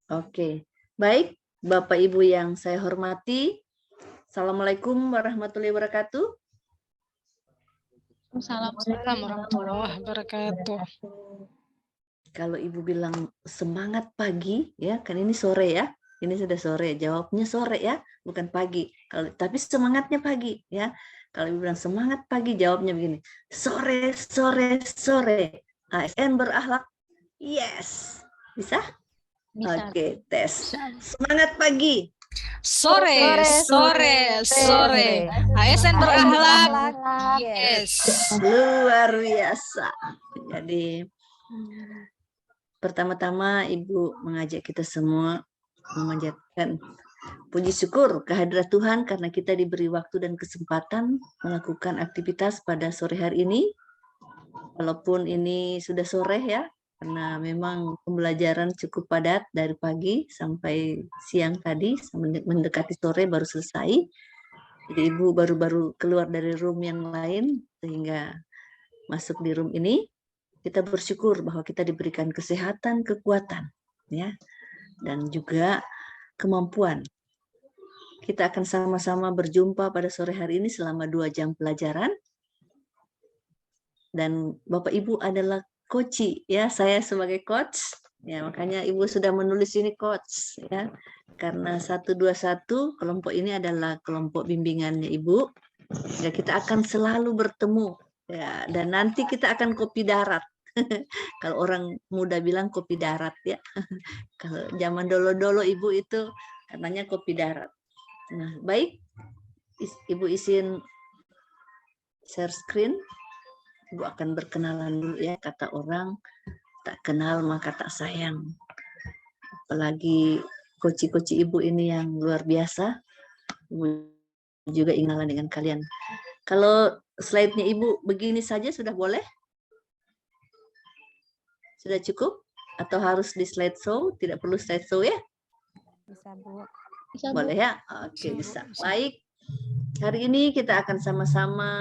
Oke, baik Bapak Ibu yang saya hormati. Assalamualaikum warahmatullahi wabarakatuh. Assalamualaikum warahmatullahi wabarakatuh. Kalau Ibu bilang semangat pagi, ya kan ini sore ya. Ini sudah sore, jawabnya sore ya, bukan pagi. Tapi semangatnya pagi ya. Kalau Ibu bilang semangat pagi, jawabnya begini. Sore, sore, sore. ASN berakhlak. Yes. Bisa? Bisa. Oke, tes. Semangat pagi. Sore, sore, sore. ASN berakhlak. Yes. Luar biasa. Jadi pertama-tama Ibu mengajak kita semua memanjatkan puji syukur kehadirat Tuhan karena kita diberi waktu dan kesempatan melakukan aktivitas pada sore hari ini. Walaupun ini sudah sore ya, karena memang pembelajaran cukup padat dari pagi sampai siang tadi, mendekati sore baru selesai. Jadi Ibu baru-baru keluar dari room yang lain sehingga masuk di room ini. Kita bersyukur bahwa kita diberikan kesehatan, kekuatan, ya, dan juga kemampuan. Kita akan sama-sama berjumpa pada sore hari ini selama 2 jam pelajaran. Dan Bapak Ibu adalah coach, ya, saya sebagai coach, ya, makanya Ibu sudah menulis ini coach, ya, karena 121 kelompok ini adalah kelompok bimbingannya Ibu. Ya, kita akan selalu bertemu, ya, dan nanti kita akan kopi darat. Kalau orang muda bilang kopi darat ya. Kalau zaman dolo-dolo Ibu itu katanya kopi darat. Nah, baik. Ibu izin share screen. Ibu akan berkenalan dulu ya, kata orang tak kenal maka tak sayang. Apalagi koci-koci Ibu ini yang luar biasa. Ibu juga ingin kenalan dengan kalian. Kalau slide-nya Ibu begini saja sudah boleh? Sudah cukup? Atau harus di slideshow? Tidak perlu slideshow ya? Bisa, Bu. Bisa, Bu. Boleh ya? Oke, bisa. Baik. Hari ini kita akan sama-sama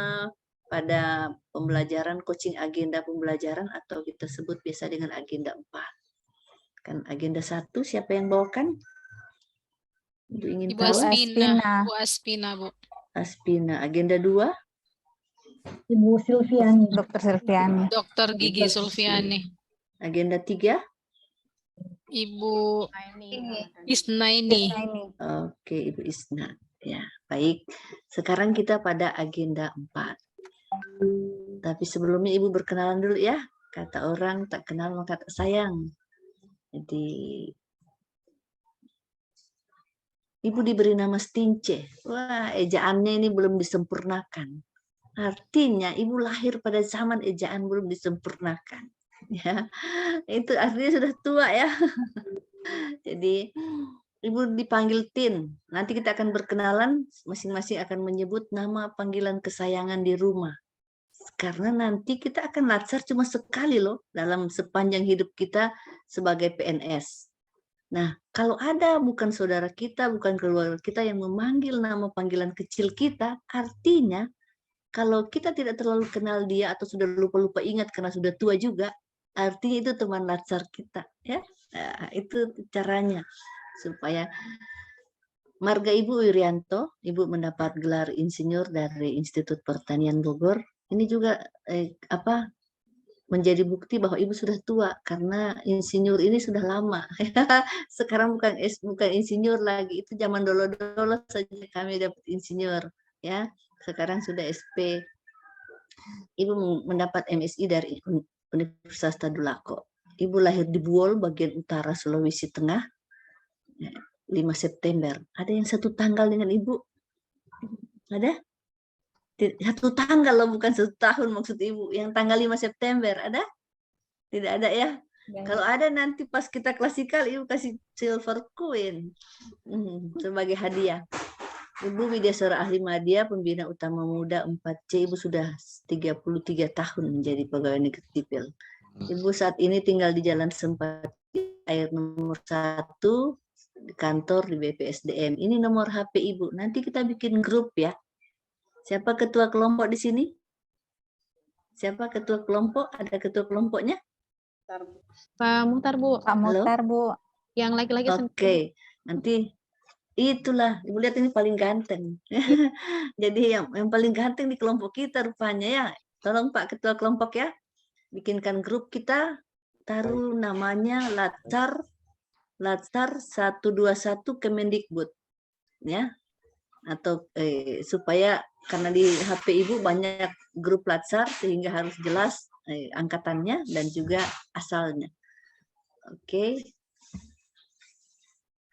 pada pembelajaran coaching agenda pembelajaran atau kita sebut biasa dengan agenda 4. Kan agenda 1 siapa yang bawakan? Ibu ingin Ibu tahu? Aspina. Bu Aspina, Bu. Aspina. Agenda 2? Ibu Silviani. Dokter Silviani. Dokter Gigi Sulfiani. Agenda 3? Ibu Isnaini. Oke, Ibu Isna. Ya, baik. Sekarang kita pada agenda 4. Tapi sebelumnya Ibu berkenalan dulu ya. Kata orang tak kenal maka tak sayang. Jadi Ibu diberi nama Stince. Wah, ejaannya ini belum disempurnakan. Artinya Ibu lahir pada zaman ejaan belum disempurnakan. Ya, itu artinya sudah tua ya. Jadi Ibu dipanggil Tin. Nanti kita akan berkenalan, masing-masing akan menyebut nama panggilan kesayangan di rumah. Karena nanti kita akan latsar cuma sekali loh dalam sepanjang hidup kita sebagai PNS. Nah, kalau ada bukan saudara kita, bukan keluarga kita yang memanggil nama panggilan kecil kita, artinya kalau kita tidak terlalu kenal dia atau sudah lupa-lupa ingat karena sudah tua juga, artinya itu teman latsar kita, ya. Nah, itu caranya supaya marga Ibu Wirianto, Ibu mendapat gelar insinyur dari Institut Pertanian Bogor. Ini juga menjadi bukti bahwa Ibu sudah tua karena insinyur ini sudah lama. Sekarang bukan insinyur lagi, itu zaman dolo-dolo saja kami dapat insinyur ya. Sekarang sudah SP. Ibu mendapat MSI dari Universitas Tadulako. Ibu lahir di Buol, bagian utara Sulawesi Tengah, 5 September. Ada yang satu tanggal dengan Ibu? Ada? Satu tanggal loh, bukan 1 tahun maksud Ibu. Yang tanggal 5 September, ada? Tidak ada ya? Kalau ada nanti pas kita klasikal, Ibu kasih silver coin sebagai hadiah. Ibu Widyasora Ahli Madya, Pembina Utama Muda 4C, Ibu sudah 33 tahun menjadi pegawai negeri sipil. Ibu saat ini tinggal di Jalan Sempati Air nomor 1, di kantor di BPSDM. Ini nomor HP Ibu. Nanti kita bikin grup ya. Siapa ketua kelompok di sini? Siapa ketua kelompok? Ada ketua kelompoknya? Pak Muhtar, Bu. Pak Muhtar, Bu. Yang laki-laki Oke, nanti itulah Ibu lihat ini paling ganteng. Jadi yang paling ganteng di kelompok kita rupanya ya. Tolong Pak Ketua kelompok ya, bikinkan grup kita, taruh namanya Latsar 121 Kemendikbud ya. Atau supaya karena di HP Ibu banyak grup Latsar sehingga harus jelas angkatannya dan juga asalnya. Oke.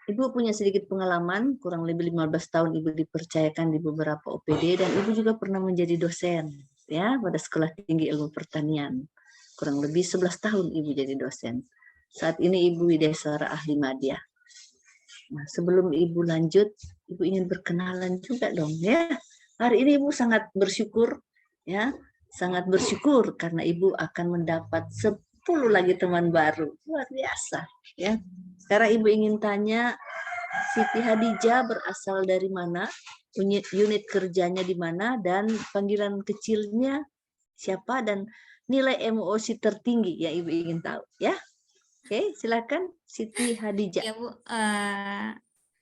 Ibu punya sedikit pengalaman, kurang lebih 15 tahun Ibu dipercayakan di beberapa OPD dan Ibu juga pernah menjadi dosen ya pada Sekolah Tinggi Ilmu Pertanian. Kurang lebih 11 tahun Ibu jadi dosen. Saat ini Ibu Widyaswara Ahli Madya. Nah, sebelum Ibu lanjut, Ibu ingin berkenalan juga dong ya. Hari ini Ibu sangat bersyukur ya, sangat bersyukur karena Ibu akan mendapat 10 lagi teman baru. Luar biasa ya. Sekarang Ibu ingin tanya, Siti Hadijah berasal dari mana? Unit kerjanya di mana? Dan panggilan kecilnya siapa? Dan nilai emosi tertinggi yang Ibu ingin tahu. Ya, oke, silakan Siti Hadijah. Ya Bu,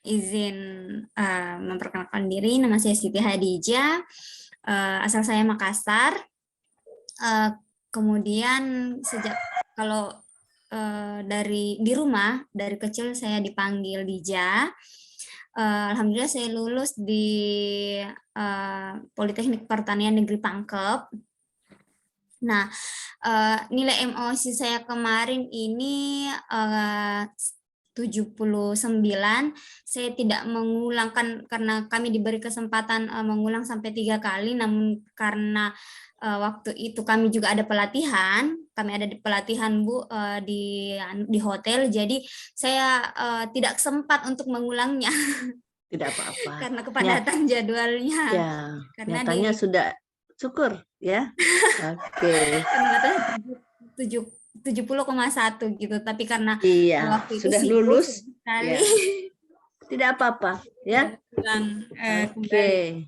izin memperkenalkan diri. Nama saya Siti Hadijah. Asal saya Makassar. Kemudian kalau di rumah dari kecil saya dipanggil Dija. Alhamdulillah saya lulus di Politeknik Pertanian Negeri Pangkep. Nah, nilai emosi saya kemarin ini 79. Saya tidak mengulangkan karena kami diberi kesempatan mengulang sampai 3 kali, namun karena waktu itu kami juga ada pelatihan, Bu, di hotel, jadi saya tidak sempat untuk mengulangnya. Tidak apa-apa. Karena kepadatan jadwalnya. Ya, karena nyatanya sudah syukur ya. Oke. Karena 70,1 gitu, tapi karena waktu itu sudah lulus sekali. Ya. Tidak apa-apa ya. Oke.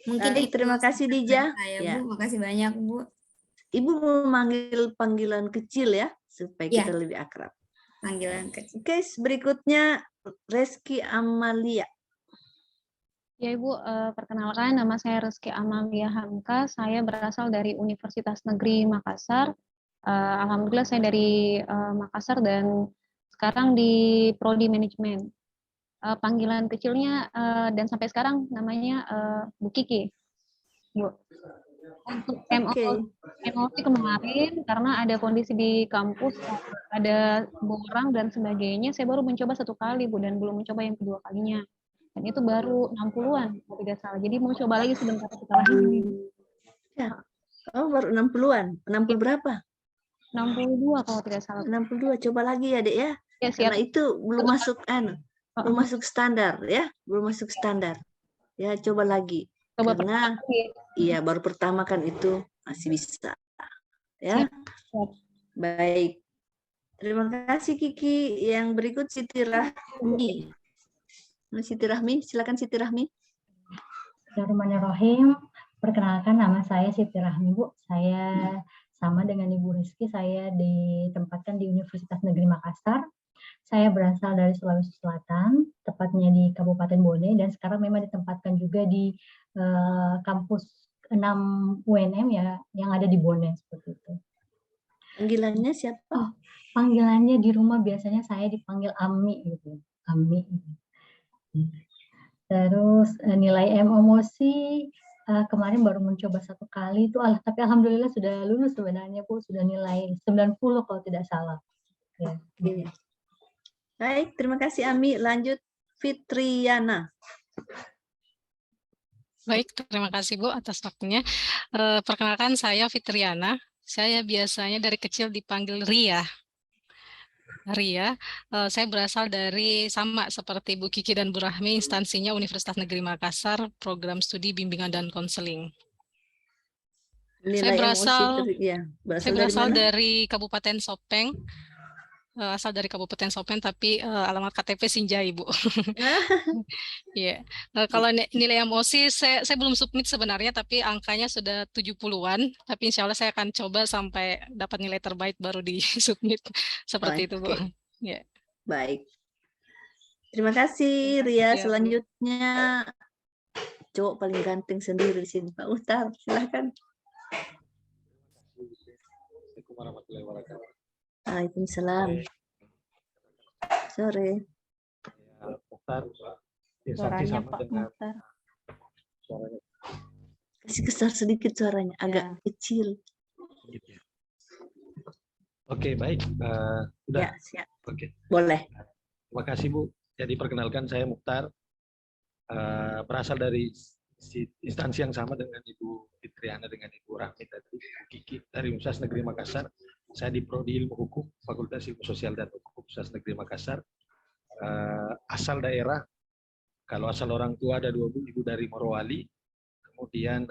Mungkin terima kasih Dija. Ya. Bu, makasih banyak Bu. Ibu memanggil panggilan kecil ya supaya kita lebih akrab. Panggilan kecil. Oke, berikutnya Reski Amalia. Ya Ibu, perkenalkan nama saya Reski Amalia Hamka. Saya berasal dari Universitas Negeri Makassar. Alhamdulillah saya dari Makassar dan sekarang di Prodi Manajemen. Panggilan kecilnya dan sampai sekarang namanya Bu Kiki. Bu. Untuk emosi kemarin karena ada kondisi di kampus, ada borang dan sebagainya, saya baru mencoba 1 kali Bu dan belum mencoba yang kedua kalinya. Dan itu baru 60-an kalau tidak salah. Jadi mau coba lagi sebentar setelah ini. Ya. Oh, baru 60-an. 60 berapa? 62 kalau tidak salah. 62, coba lagi ya, Dek ya. Ya, siap. Karena itu belum masuk belum masuk standar ya, belum masuk standar. Ya, coba lagi. Karena iya baru pertama kan itu masih bisa. Ya. Siap. Baik. Terima kasih Kiki. Yang berikut Siti Rahmi. Siti Rahmi, silakan Siti Rahmi. Bismillahirrahmanirrahim. Perkenalkan nama saya Siti Rahmi, Bu. Saya sama dengan Ibu Rizky, saya ditempatkan di Universitas Negeri Makassar. Saya berasal dari Sulawesi Selatan, tepatnya di Kabupaten Bone, dan sekarang memang ditempatkan juga di kampus 6 UNM ya, yang ada di Bone, seperti itu. Panggilannya siapa? Oh, panggilannya di rumah biasanya saya dipanggil Ami gitu, Ami. Terus nilai emosi kemarin baru mencoba 1 kali itu, tapi alhamdulillah sudah lulus sebenarnya Bu, sudah nilai 90 kalau tidak salah. Ya. Oke. Baik, terima kasih Ami. Lanjut Fitriana. Baik, terima kasih Bu atas waktunya. Perkenalkan saya Fitriana. Saya biasanya dari kecil dipanggil Ria. Saya berasal dari sama seperti Bu Kiki dan Bu Rahmi, instansinya Universitas Negeri Makassar, program studi bimbingan dan konseling. Saya berasal dari Kabupaten Sopeng. Asal dari Kabupaten Sopeng, tapi alamat KTP Sinjai, Bu. Iya. Kalau nilai emosi, saya belum submit sebenarnya, tapi angkanya sudah 70-an. Tapi insya Allah saya akan coba sampai dapat nilai terbaik baru di submit. Seperti itu, Bu. Yeah. Baik. Terima kasih, Ria. Ya, Selanjutnya cowok paling ganteng sendiri di sini, Pak Muhtar. Silahkan. Assalamualaikum warahmatullahi wabarakatuh. Waalaikumsalam. Sore. Ya, Muhtar, instansi Suaranya sama Pak dengan Muhtar. suaranya Kasih besar sedikit suaranya, agak Ya. kecil. gitu ya. Oke, baik. Sudah. Ya, siap. Oke. Boleh. Terima kasih, Bu. Jadi perkenalkan, saya Muhtar, berasal dari instansi yang sama dengan Ibu Fitriana, dengan Ibu Rahmi tadi, Kiki, dari Universitas Negeri Makassar. Saya di Prodi Ilmu Hukum, Fakultas Ilmu Sosial dan Hukum Universitas Negeri Makassar. Asal daerah, kalau asal orang tua ada 2 ibu dari Morowali, kemudian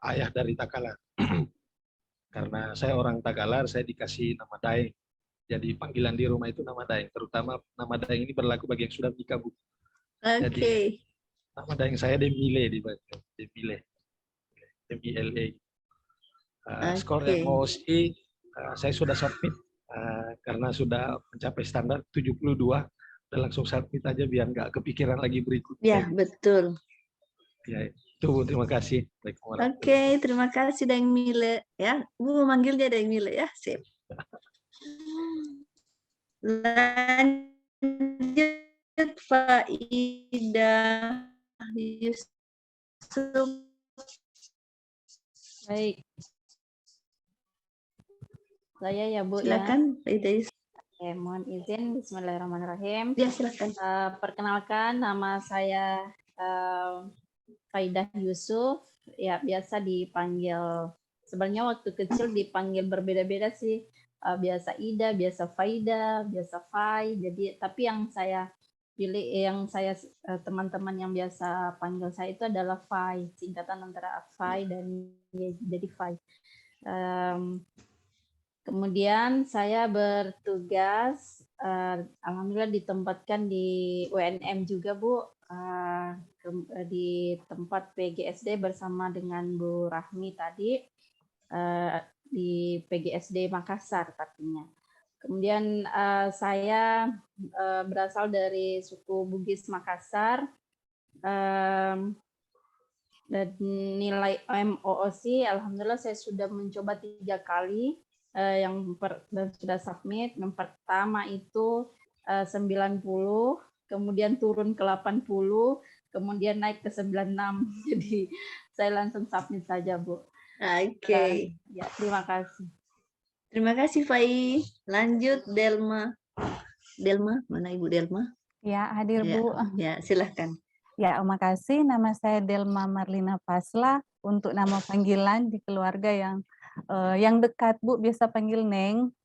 ayah dari Takalar. Karena saya orang Tagalar, saya dikasih nama Daeng. Jadi panggilan di rumah itu nama Daeng. Terutama nama Daeng ini berlaku bagi yang sudah menikah, Bu. Jadi nama Daeng saya Demile dibaca. Demile. M-I-L-E. Skor MOSI saya sudah submit karena sudah mencapai standar 72. Dan langsung submit aja biar nggak kepikiran lagi berikutnya. Ya, betul. Ya, itu Bu, terima kasih. Oke, terima kasih Daeng Mile. Ya, Bu manggil dia Daeng Mile ya, sip. Lanjut Pak Ida Yusuf. Baik. Saya ya Bu Silakan Pak Ida Yusuf. ya. Mohon izin, Bismillahirrahmanirrahim. Ya, silakan. Perkenalkan, nama saya Faidah Yusuf. Ya, biasa dipanggil, sebenarnya waktu kecil dipanggil berbeda-beda sih. Biasa Ida, biasa Faida, biasa Fai. Jadi, tapi yang saya pilih, yang saya teman-teman yang biasa panggil saya itu adalah Fai, singkatan antara Fai dan jadi Fai. Kemudian saya bertugas, alhamdulillah ditempatkan di UNM juga Bu, di tempat PGSD bersama dengan Bu Rahmi tadi, di PGSD Makassar tadinya. Kemudian saya berasal dari suku Bugis Makassar, dan nilai MOOC alhamdulillah saya sudah mencoba 3 kali. Dan sudah submit. Yang pertama itu 90, kemudian turun ke 80, kemudian naik ke 96. Jadi saya langsung submit saja, Bu. Oke. Ya, terima kasih. Terima kasih Fai. Lanjut Delma. Delma, mana Ibu Delma? Ya, hadir Ya, Bu. ya, silahkan. Ya, terima kasih. Nama saya Delma Marlina Pasla. Untuk nama panggilan di keluarga yang dekat, Bu, biasa panggil Neng.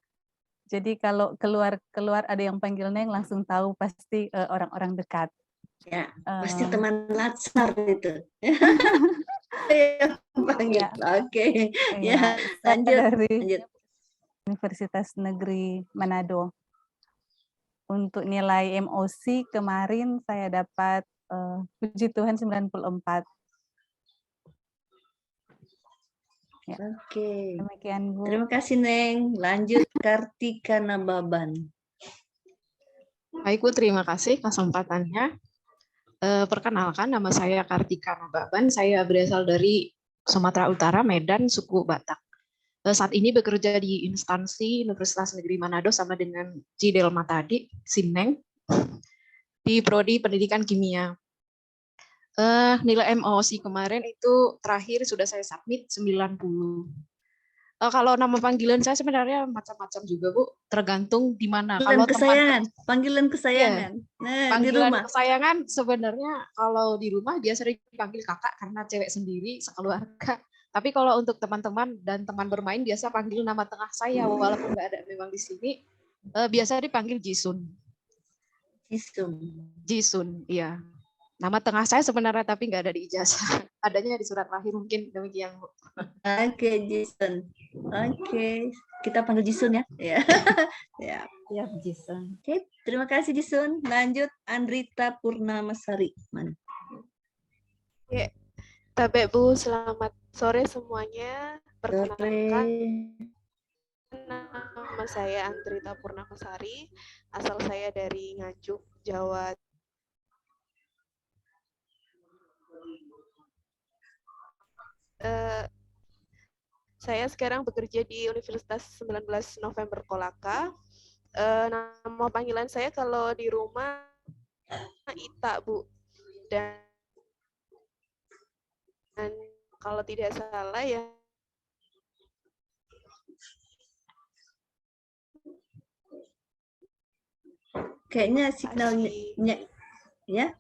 Jadi kalau keluar ada yang panggil Neng, langsung tahu pasti orang-orang dekat. Ya, pasti teman latsar itu. Ya. Oke. Ya, lanjut. Dari Universitas Negeri Manado. Untuk nilai MOC kemarin saya dapat puji Tuhan 94. Ya. Oke. Demikian Bu. Terima kasih Neng. Lanjut Kartika Nababan. Baik Bu, terima kasih kesempatannya. Perkenalkan, nama saya Kartika Nababan. Saya berasal dari Sumatera Utara, Medan, suku Batak. Saat ini bekerja di instansi Universitas Negeri Manado sama dengan Ci Delma tadi, Sineng, di Prodi Pendidikan Kimia. Nilai MOOC kemarin itu terakhir sudah saya submit 90. Kalau nama panggilan saya sebenarnya macam-macam juga Bu, tergantung di mana. Kalau panggilan kesayangan. Ya, nah, panggilan di rumah. kesayangan sebenarnya kalau di rumah biasa dipanggil kakak karena cewek sendiri sekeluarga. Tapi kalau untuk teman-teman dan teman bermain biasa panggil nama tengah saya walaupun nggak ada memang di sini, biasa dipanggil Jisun. Jisun, iya. Nama tengah saya sebenarnya tapi nggak ada di ijazah. Adanya di surat lahir mungkin demikian. Oke, Jisun. Oke, kita panggil Jisun ya. Ya. Ya, Jisun. Oke, terima kasih Jisun. Lanjut Andrita Purnamasari. Mana? Oke, Tabe Bu, selamat sore semuanya. Perkenalkan, nama saya Andrita Purnamasari, asal saya dari Nganjuk, Jawa. Saya sekarang bekerja di Universitas 19 November Kolaka. Nama panggilan saya kalau di rumah Ita, Bu. Dan kalau tidak salah ya kayaknya signalnya ya.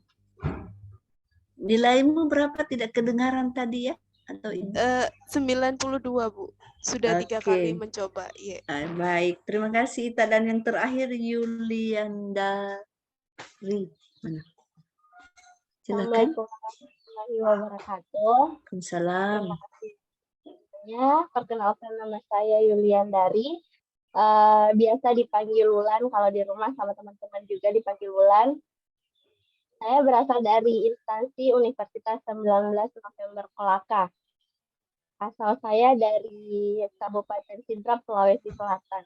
Nilaimu berapa, tidak kedengaran tadi ya? Atau ini? 92, Bu. Sudah 3 kali mencoba. Yeah. Baik, terima kasih Ita. Dan yang terakhir Yuliandari. Mana? Silakan. Assalamualaikum warahmatullahi wabarakatuh. Waalaikumsalam. Terima kasih. Ya, perkenalkan nama saya Yuliandari. Biasa dipanggil Wulan, kalau di rumah sama teman-teman juga dipanggil Wulan. Saya berasal dari instansi Universitas 19 November Kolaka. Asal saya dari Kabupaten Sidrap, Sulawesi Selatan.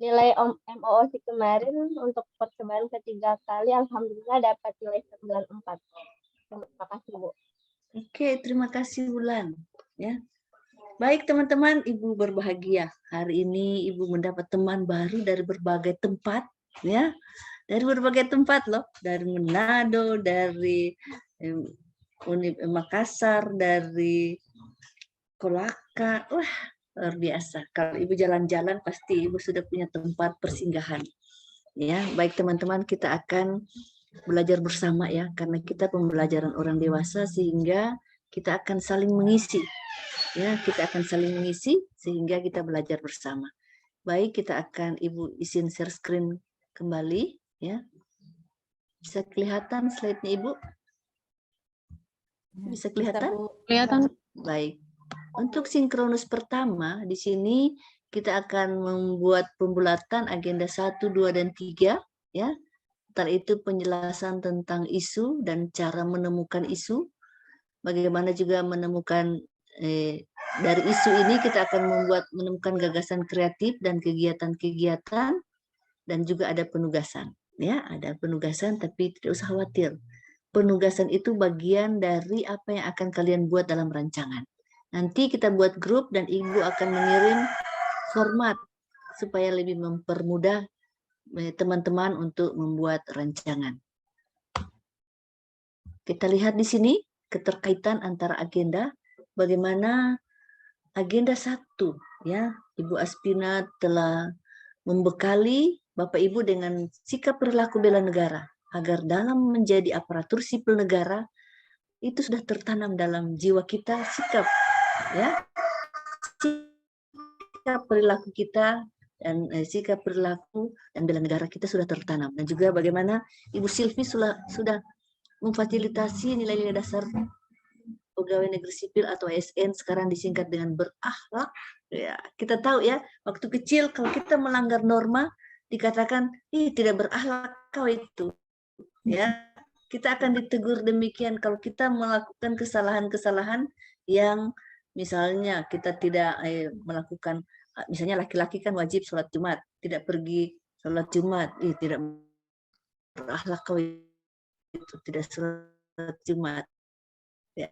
Nilai MOOC kemarin untuk percobaan ketiga kali, alhamdulillah dapat nilai 94. Terima kasih, Bu. Oke, terima kasih Wulan. Ya. Baik teman-teman, Ibu berbahagia. Hari ini Ibu mendapat teman baru dari berbagai tempat, ya. Dari berbagai tempat loh, dari Manado, dari Makassar, dari Kolaka. Wah, luar biasa. Kalau Ibu jalan-jalan pasti Ibu sudah punya tempat persinggahan. Ya, baik teman-teman, kita akan belajar bersama ya, karena kita pembelajaran orang dewasa sehingga kita akan saling mengisi. Ya, kita akan saling mengisi sehingga kita belajar bersama. Baik, kita akan Ibu izin share screen kembali ya. Bisa kelihatan slide-nya Ibu? Bisa kelihatan? Kelihatan. Baik. Untuk sinkronus pertama di sini kita akan membuat pembulatan agenda 1, 2 dan 3 ya. Setelah itu penjelasan tentang isu dan cara menemukan isu. Bagaimana juga menemukan dari isu ini kita akan menemukan gagasan kreatif dan kegiatan-kegiatan, dan juga ada penugasan. Ya, ada penugasan, tapi tidak usah khawatir. Penugasan itu bagian dari apa yang akan kalian buat dalam rancangan. Nanti kita buat grup dan Ibu akan mengirim format supaya lebih mempermudah teman-teman untuk membuat rancangan. Kita lihat di sini keterkaitan antara agenda. Bagaimana agenda 1 ya, Ibu Aspina telah membekali Bapak Ibu dengan sikap perilaku bela negara agar dalam menjadi aparatur sipil negara itu sudah tertanam dalam jiwa kita sikap ya, sikap perilaku kita dan sikap perilaku dan bela negara kita sudah tertanam. Dan juga bagaimana Ibu Silvi sudah memfasilitasi nilai-nilai dasar pegawai negeri sipil atau ASN, sekarang disingkat dengan berakhlak. Ya, kita tahu ya, waktu kecil kalau kita melanggar norma dikatakan, ih tidak berakhlak kau itu. Ya, kita akan ditegur demikian kalau kita melakukan kesalahan-kesalahan yang misalnya kita tidak melakukan, misalnya laki-laki kan wajib sholat Jumat, tidak pergi sholat Jumat, tidak berakhlak kau itu, tidak sholat Jumat. Ya,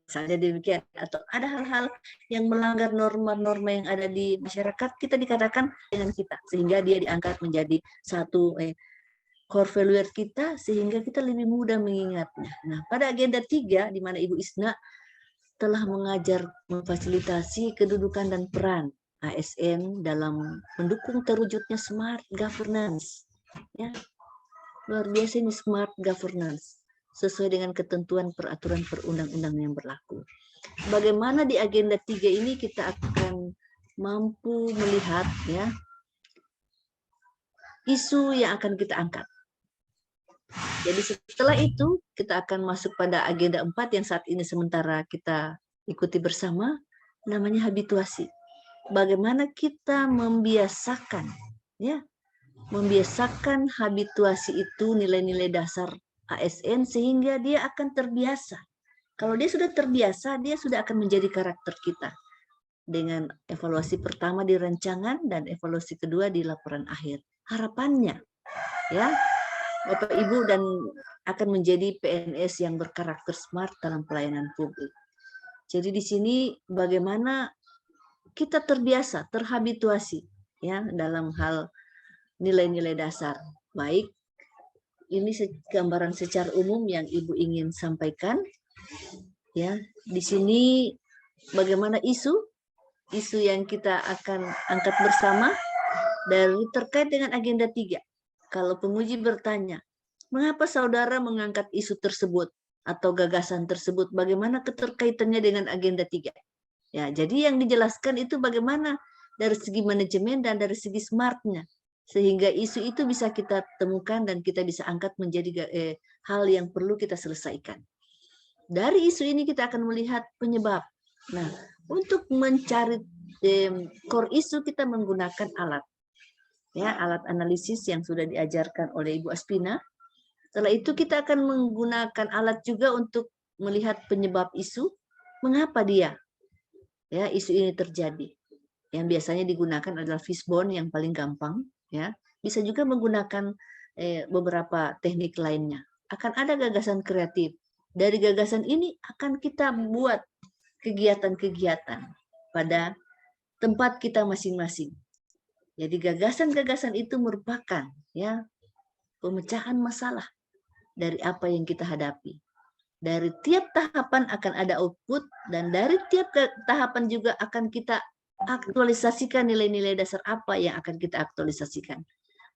misalnya demikian, atau ada hal-hal yang melanggar norma-norma yang ada di masyarakat, kita dikatakan dengan kita, sehingga dia diangkat menjadi satu core value kita, sehingga kita lebih mudah mengingatnya. Nah, pada agenda 3, di mana Ibu Isna telah mengajar memfasilitasi kedudukan dan peran ASN dalam mendukung terwujudnya smart governance. Ya, luar biasa ini smart governance, sesuai dengan ketentuan peraturan perundang-undangan yang berlaku. Bagaimana di agenda 3 ini kita akan mampu melihat ya isu yang akan kita angkat. Jadi setelah itu kita akan masuk pada agenda 4 yang saat ini sementara kita ikuti bersama, namanya habituasi. Bagaimana kita membiasakan ya, membiasakan habituasi itu nilai-nilai dasar ASN sehingga dia akan terbiasa. Kalau dia sudah terbiasa, dia sudah akan menjadi karakter kita. dengan evaluasi pertama di rancangan dan evaluasi kedua di laporan akhir. Harapannya, ya, Bapak Ibu dan akan menjadi PNS yang berkarakter smart dalam pelayanan publik. Jadi di sini bagaimana kita terbiasa, terhabituasi, ya, dalam hal nilai-nilai dasar. Baik, ini gambaran secara umum yang Ibu ingin sampaikan. Ya, di sini bagaimana isu yang kita akan angkat bersama dari terkait dengan agenda 3. Kalau penguji bertanya, mengapa saudara mengangkat isu tersebut atau gagasan tersebut? Bagaimana keterkaitannya dengan agenda 3? Ya, jadi yang dijelaskan itu bagaimana dari segi manajemen dan dari segi smartnya. Sehingga isu itu bisa kita temukan dan kita bisa angkat menjadi hal yang perlu kita selesaikan. Dari isu ini kita akan melihat penyebab. Nah, untuk mencari core isu kita menggunakan alat. Ya, alat analisis yang sudah diajarkan oleh Ibu Aspina. Setelah itu kita akan menggunakan alat juga untuk melihat penyebab isu, mengapa dia ya isu ini terjadi. Yang biasanya digunakan adalah fishbone yang paling gampang, ya. Bisa juga menggunakan beberapa teknik lainnya. Akan ada gagasan kreatif. Dari gagasan ini akan kita buat kegiatan-kegiatan pada tempat kita masing-masing. Jadi gagasan-gagasan itu merupakan ya pemecahan masalah dari apa yang kita hadapi. Dari tiap tahapan akan ada output dan dari tiap tahapan juga akan kita aktualisasikan nilai-nilai dasar apa yang akan kita aktualisasikan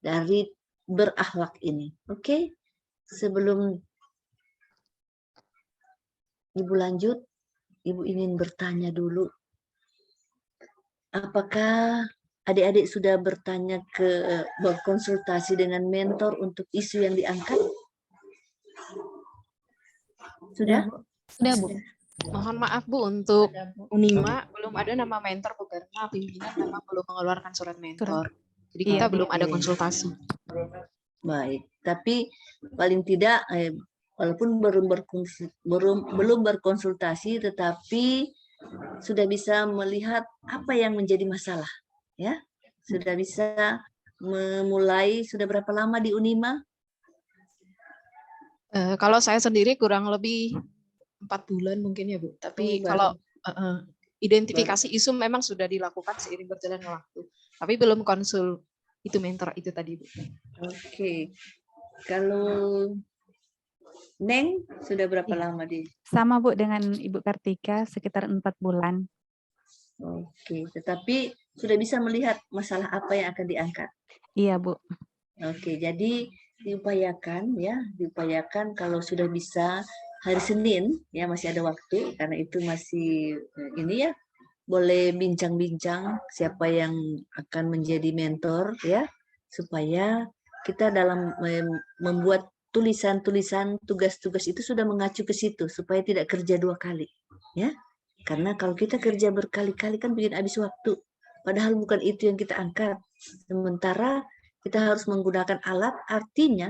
dari berakhlak ini. Oke? Sebelum Ibu lanjut, Ibu ingin bertanya dulu. Apakah adik-adik sudah bertanya berkonsultasi dengan mentor untuk isu yang diangkat? Sudah? Sudah, Bu. Mohon maaf Bu, untuk Unima belum ada nama mentor Bu, karena pimpinan memang belum mengeluarkan surat mentor. Jadi kita belum ada konsultasi. Baik, tapi paling tidak walaupun belum berkonsultasi, tetapi sudah bisa melihat apa yang menjadi masalah, ya. Sudah bisa memulai. Sudah berapa lama di Unima? Kalau saya sendiri kurang lebih 4 bulan mungkin ya Bu. Tapi kalau identifikasi isu memang sudah dilakukan seiring berjalannya waktu. Tapi belum konsul itu mentor itu tadi Bu. Oke. Kalau Neng sudah berapa lama di? Sama Bu dengan Ibu Kartika, sekitar 4 bulan. Oke, tetapi sudah bisa melihat masalah apa yang akan diangkat. Iya Bu. Oke, jadi diupayakan ya, diupayakan kalau sudah bisa hari Senin ya, masih ada waktu karena itu masih ini ya, boleh bincang-bincang siapa yang akan menjadi mentor ya, supaya kita dalam membuat tulisan-tulisan tugas-tugas itu sudah mengacu ke situ supaya tidak kerja 2 kali ya. Karena kalau kita kerja berkali-kali kan bikin habis waktu. Padahal bukan itu yang kita angkat. Sementara kita harus menggunakan alat, artinya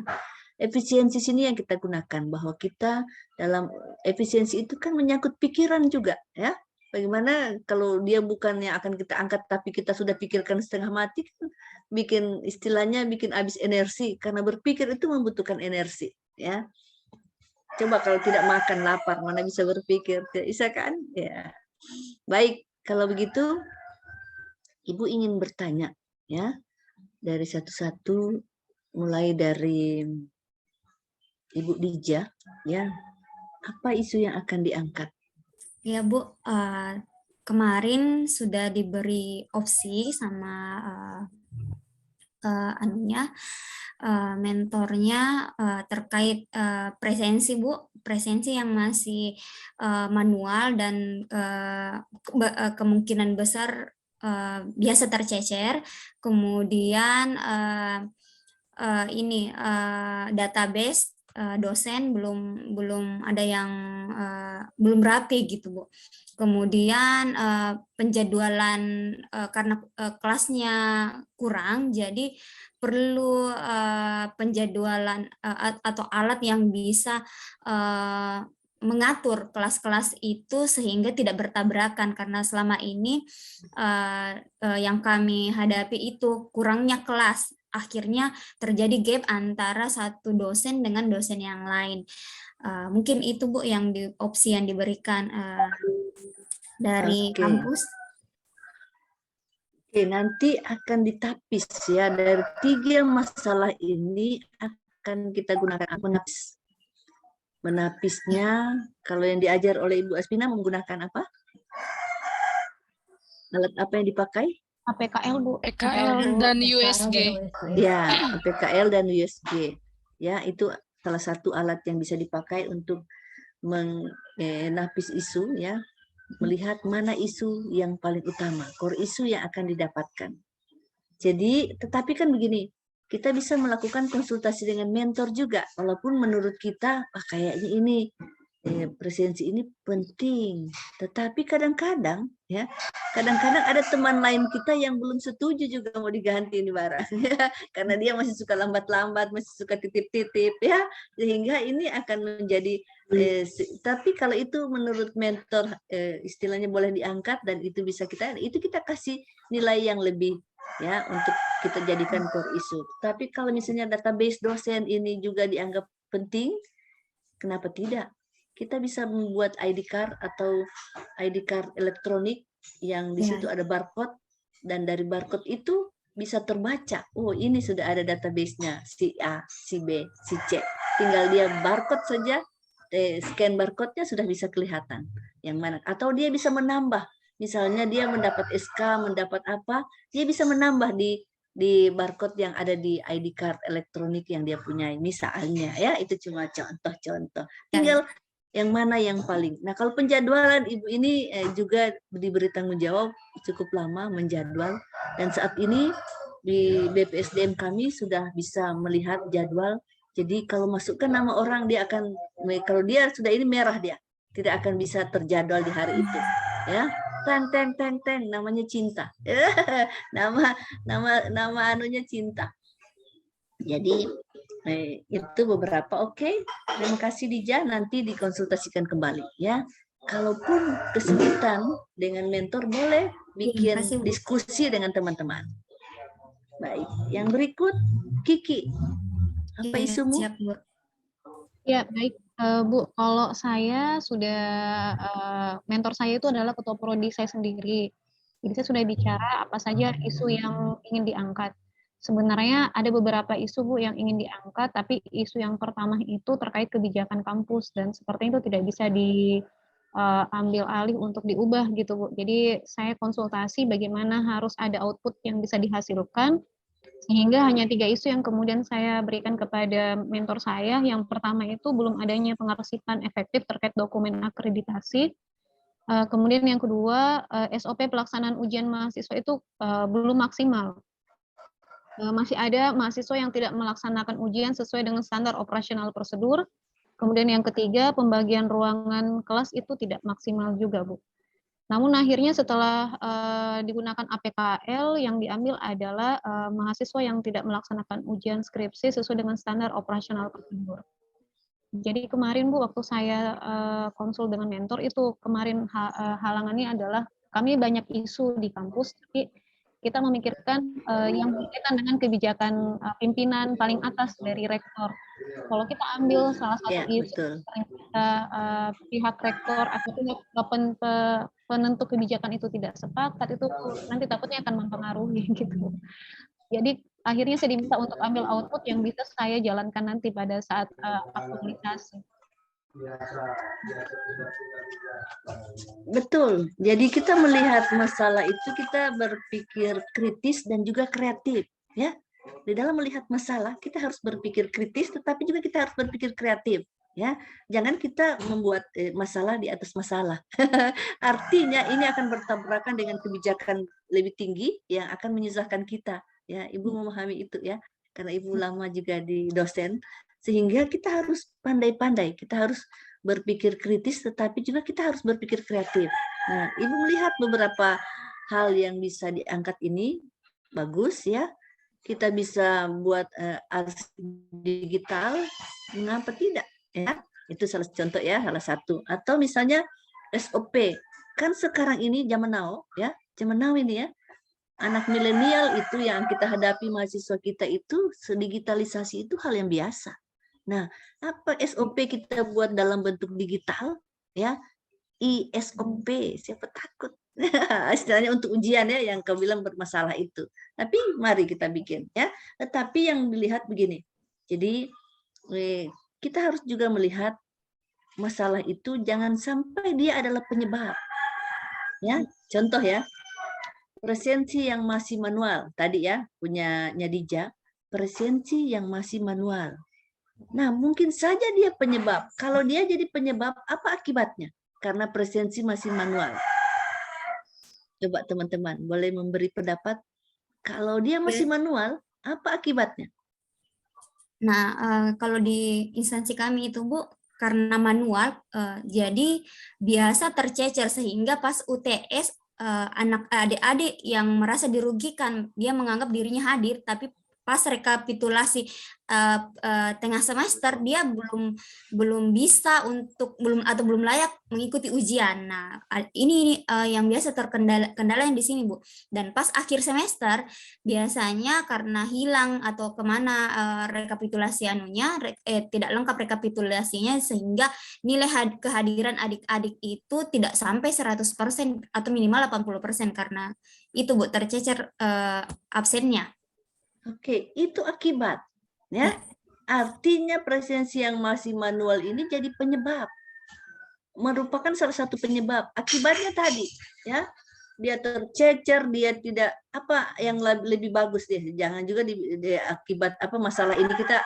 efisiensi sini yang kita gunakan, bahwa kita dalam efisiensi itu kan menyangkut pikiran juga ya. Bagaimana kalau dia bukan yang akan kita angkat tapi kita sudah pikirkan setengah mati, kan bikin istilahnya bikin habis energi, karena berpikir itu membutuhkan energi ya. Coba kalau tidak makan lapar mana bisa berpikir, tidak bisa kan ya. Baik, kalau begitu Ibu ingin bertanya ya, dari satu-satu, mulai dari Ibu Dija ya, apa isu yang akan diangkat? Ya Bu, kemarin sudah diberi opsi sama mentornya terkait presensi Bu, presensi yang masih manual dan kemungkinan besar biasa tercecer, kemudian database dosen belum ada yang belum rapi gitu Bu. Kemudian penjadwalan karena kelasnya kurang, jadi perlu penjadwalan atau alat yang bisa mengatur kelas-kelas itu sehingga tidak bertabrakan, karena selama ini yang kami hadapi itu kurangnya kelas, akhirnya terjadi gap antara satu dosen dengan dosen yang lain. Mungkin itu Bu yang opsi yang diberikan dari kampus. Oke, nanti akan ditapis ya, dari 3 masalah ini akan kita gunakan menapis. Menapisnya, kalau yang diajar oleh Ibu Aspina menggunakan apa? Alat apa yang dipakai? APKL Bu. PKL dan USG. Ya, PKL dan USG. Ya, itu salah satu alat yang bisa dipakai untuk menapis isu ya, melihat mana isu yang paling utama, core isu yang akan didapatkan. Jadi, tetapi kan begini, kita bisa melakukan konsultasi dengan mentor juga, walaupun menurut kita kayaknya ini presidensi ini penting, tetapi kadang-kadang ya, kadang-kadang ada teman lain kita yang belum setuju juga mau diganti ini barang, ya, karena dia masih suka lambat-lambat, masih suka titip-titip ya, sehingga ini akan menjadi tapi kalau itu menurut mentor istilahnya boleh diangkat dan itu bisa kita kasih nilai yang lebih ya untuk kita jadikan core issue. Tapi kalau misalnya database dosen ini juga dianggap penting, kenapa tidak? Kita bisa membuat ID card atau ID card elektronik yang di situ ada barcode, dan dari barcode itu bisa terbaca, oh ini sudah ada database-nya si A, si B, si C. Tinggal dia barcode saja, scan barcode-nya sudah bisa kelihatan yang mana. Atau dia bisa menambah, misalnya dia mendapat SK, mendapat apa, dia bisa menambah di barcode yang ada di ID card elektronik yang dia punya, misalnya ya, itu cuma contoh-contoh. Tinggal yang mana yang paling. Nah, kalau penjadwalan Ibu ini juga diberi tanggung jawab cukup lama menjadwal, dan saat ini di BPSDM kami sudah bisa melihat jadwal. Jadi kalau masukkan nama orang, dia akan, kalau dia sudah ini merah, dia tidak akan bisa terjadwal di hari itu ya. Teng, namanya cinta. nama anunya cinta. Jadi itu beberapa. Oke. Terima kasih Dija, nanti dikonsultasikan kembali ya. Kalaupun kesulitan dengan mentor, boleh bikin diskusi dengan teman-teman. Baik, yang berikut Kiki. Apa isumu? Siap, Bu. Ya, baik. Bu, kalau saya sudah, mentor saya itu adalah ketua prodi saya sendiri. Jadi saya sudah bicara apa saja isu yang ingin diangkat. Sebenarnya ada beberapa isu Bu yang ingin diangkat, tapi isu yang pertama itu terkait kebijakan kampus, dan sepertinya itu tidak bisa diambil alih untuk diubah gitu Bu. Jadi saya konsultasi bagaimana harus ada output yang bisa dihasilkan, sehingga hanya 3 isu yang kemudian saya berikan kepada mentor saya. Yang pertama itu belum adanya pengarsipan efektif terkait dokumen akreditasi. Kemudian yang kedua, SOP pelaksanaan ujian mahasiswa itu belum maksimal. Masih ada mahasiswa yang tidak melaksanakan ujian sesuai dengan standar operasional prosedur. Kemudian yang ketiga, pembagian ruangan kelas itu tidak maksimal juga, Bu. Namun akhirnya setelah digunakan APKL, yang diambil adalah mahasiswa yang tidak melaksanakan ujian skripsi sesuai dengan standar operasional prosedur. Jadi kemarin Bu, waktu saya konsul dengan mentor itu, kemarin halangannya adalah kami banyak isu di kampus, tapi kita memikirkan yang berkaitan dengan kebijakan pimpinan paling atas dari rektor. Kalau kita ambil salah satu isu pihak rektor atau pihak penentu kebijakan itu tidak sepakat, itu nanti takutnya akan mempengaruhi gitu. Jadi akhirnya saya diminta untuk ambil output yang bisa saya jalankan nanti pada saat aktualisasi. Betul. Jadi kita melihat masalah itu, kita berpikir kritis dan juga kreatif, ya. Di dalam melihat masalah, kita harus berpikir kritis, tetapi juga kita harus berpikir kreatif, ya. Jangan kita membuat masalah di atas masalah. Artinya ini akan bertabrakan dengan kebijakan lebih tinggi yang akan menyusahkan kita, ya. Ibu memahami itu, ya. Karena Ibu lama juga di dosen, sehingga kita harus pandai-pandai, kita harus berpikir kritis, tetapi juga kita harus berpikir kreatif. Nah, Ibu melihat beberapa hal yang bisa diangkat ini, bagus ya. Kita bisa buat arsip digital, mengapa tidak? Ya, Itu salah contoh ya, salah satu. Atau misalnya SOP. Kan sekarang ini zaman now ya, zaman now ini ya. Anak milenial itu yang kita hadapi, mahasiswa kita itu digitalisasi itu hal yang biasa. Nah, apa SOP kita buat dalam bentuk digital ya? ISOP, siapa takut? Istilahnya untuk ujian ya yang kau bilang bermasalah itu. Tapi mari kita bikin ya. Tetapi yang dilihat begini. Jadi kita harus juga melihat masalah itu jangan sampai dia adalah penyebab. Ya, contoh ya. Presensi yang masih manual, tadi ya, punya Dija, presensi yang masih manual. Nah, mungkin saja dia penyebab. Kalau dia jadi penyebab, apa akibatnya? Karena presensi masih manual. Coba teman-teman, boleh memberi pendapat. Kalau dia masih manual, apa akibatnya? Nah, kalau di instansi kami itu, Bu, karena manual, jadi biasa tercecer sehingga pas UTS, anak adik-adik yang merasa dirugikan, dia menganggap dirinya hadir, tapi pas rekapitulasi tengah semester dia belum bisa belum layak mengikuti ujian. Nah, ini yang biasa kendala yang di sini, Bu. Dan pas akhir semester biasanya karena hilang atau kemana rekapitulasi tidak lengkap rekapitulasinya sehingga nilai kehadiran adik-adik itu tidak sampai 100% atau minimal 80% karena itu, Bu, tercecer absennya. Oke, itu akibat. Ya, artinya presensi yang masih manual ini jadi penyebab, merupakan salah satu penyebab. Akibatnya tadi, ya, dia tercecer, dia tidak apa yang lebih bagus deh. Jangan juga akibat apa masalah ini kita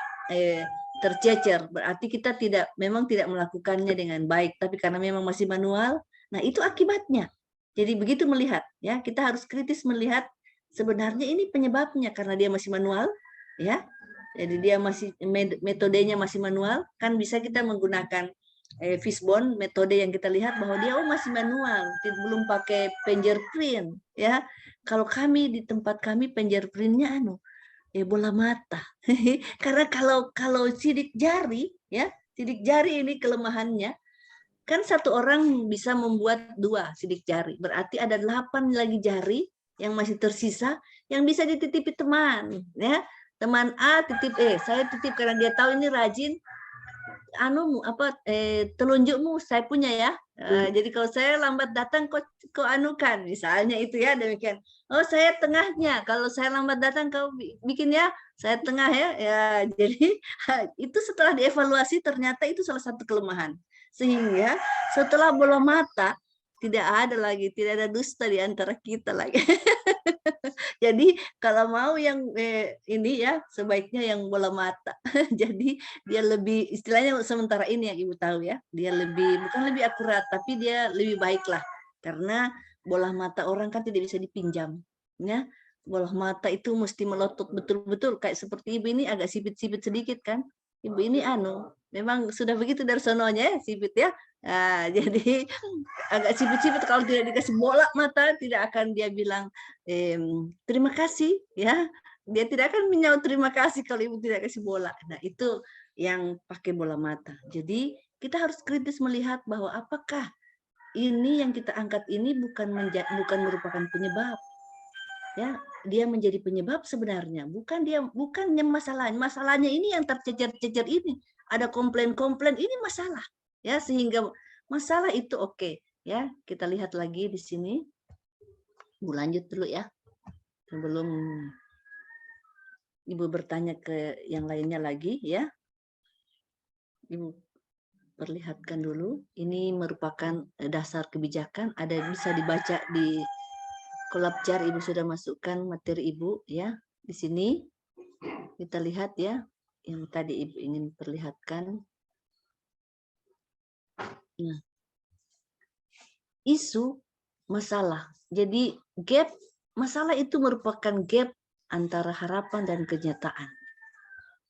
tercecer. Berarti kita memang tidak melakukannya dengan baik, tapi karena memang masih manual. Nah, itu akibatnya. Jadi begitu melihat, ya, kita harus kritis melihat. Sebenarnya ini penyebabnya karena dia masih manual, ya. Jadi dia masih metodenya masih manual, kan bisa kita menggunakan fishbone, metode yang kita lihat bahwa dia masih manual, belum pakai fingerprint, ya. Kalau kami di tempat kami fingerprintnya bola mata. Karena kalau sidik jari, ya, sidik jari ini kelemahannya. Kan satu orang bisa membuat 2 sidik jari, berarti ada 8 lagi jari yang masih tersisa yang bisa dititipi teman, ya. Teman A titip saya titip karena dia tahu ini rajin telunjukmu saya punya ya. Jadi kalau saya lambat datang kau anukan misalnya itu ya, demikian. Oh, saya tengahnya. Kalau saya lambat datang kau bikin ya. Saya tengah ya. Ya, jadi itu setelah dievaluasi ternyata itu salah satu kelemahan. Sehingga setelah bola mata tidak ada dusta di antara kita lagi. Jadi kalau mau yang ini ya sebaiknya yang bola mata. Jadi dia lebih istilahnya sementara ini yang Ibu tahu ya, dia bukan lebih akurat tapi dia lebih baik lah karena bola mata orang kan tidak bisa dipinjam, ya. Bola mata itu mesti melotot betul-betul kayak seperti Ibu ini agak sipit-sipit sedikit kan. Ibu ini memang sudah begitu dari sononya ya, sipit ya. Nah, jadi agak sipit-sipit kalau tidak dikasih bola mata tidak akan dia bilang terima kasih ya. Dia tidak akan menyaut terima kasih kalau Ibu tidak kasih bola. Nah, itu yang pakai bola mata. Jadi kita harus kritis melihat bahwa apakah ini yang kita angkat ini bukan merupakan penyebab. Ya, dia menjadi penyebab sebenarnya, bukannya masalahnya. Masalahnya ini yang tercecer-cecer ini. Ada komplain-komplain ini masalah. Ya, sehingga masalah itu oke, ya. Kita lihat lagi di sini. Ibu lanjut dulu ya. Sebelum Ibu bertanya ke yang lainnya lagi ya. Ibu perlihatkan dulu. Ini merupakan dasar kebijakan, bisa dibaca di Kolab.jar. Ibu sudah masukkan materi Ibu ya. Di sini kita lihat ya yang tadi Ibu ingin perlihatkan. Nah, isu masalah. Jadi gap masalah itu merupakan gap antara harapan dan kenyataan.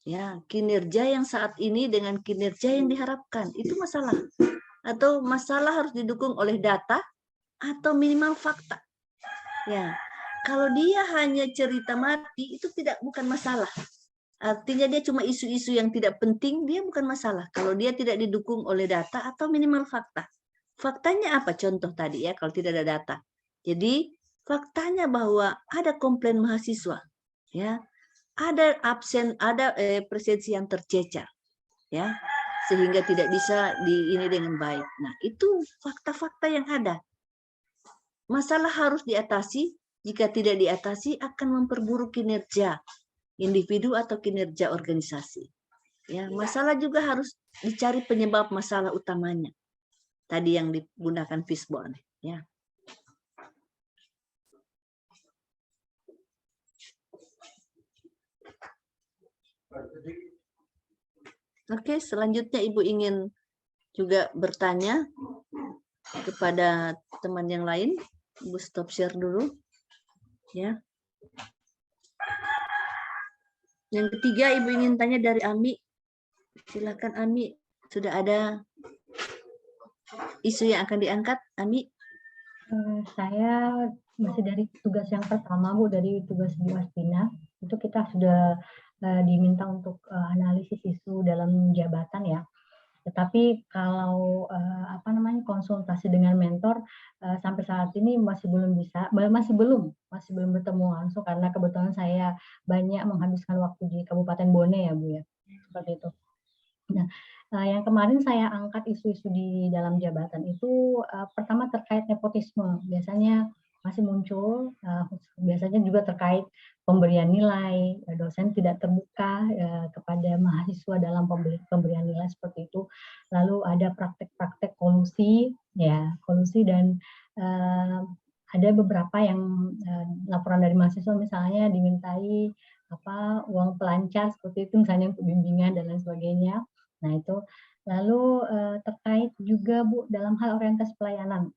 Ya, kinerja yang saat ini dengan kinerja yang diharapkan itu masalah. Atau masalah harus didukung oleh data atau minimal fakta. Ya, kalau dia hanya cerita mati itu bukan masalah. Artinya dia cuma isu-isu yang tidak penting, dia bukan masalah. Kalau dia tidak didukung oleh data atau minimal fakta. Faktanya apa? Contoh tadi ya, kalau tidak ada data. Jadi faktanya bahwa ada komplain mahasiswa, ya, ada absen, ada presensi yang tercecer, ya, sehingga tidak bisa ini dengan baik. Nah, itu fakta-fakta yang ada. Masalah harus diatasi. Jika tidak diatasi akan memperburuk kinerja individu atau kinerja organisasi. Ya, masalah juga harus dicari penyebab masalah utamanya. Tadi yang digunakan fishbone, ya. Oke, selanjutnya Ibu ingin juga bertanya kepada teman yang lain. Ibu stop share dulu, ya. Yang ketiga, Ibu ingin tanya dari Ami. Silakan Ami, sudah ada isu yang akan diangkat, Ami? Saya masih dari tugas yang pertama, Bu, dari tugas Bu Astina. Itu kita sudah diminta untuk analisis isu dalam jabatan ya. Tetapi kalau konsultasi dengan mentor sampai saat ini masih belum bertemu langsung karena kebetulan saya banyak menghabiskan waktu di Kabupaten Bone ya Bu ya, seperti itu. Nah, yang kemarin saya angkat isu-isu di dalam jabatan itu pertama terkait nepotisme, biasanya masih muncul, biasanya juga terkait pemberian nilai, dosen tidak terbuka kepada mahasiswa dalam pemberian nilai seperti itu. Lalu ada praktek-praktek kolusi dan ada beberapa yang laporan dari mahasiswa misalnya dimintai uang pelancar seperti itu misalnya untuk bimbingan dan lain sebagainya. Nah itu lalu terkait juga Bu dalam hal orientasi pelayanan.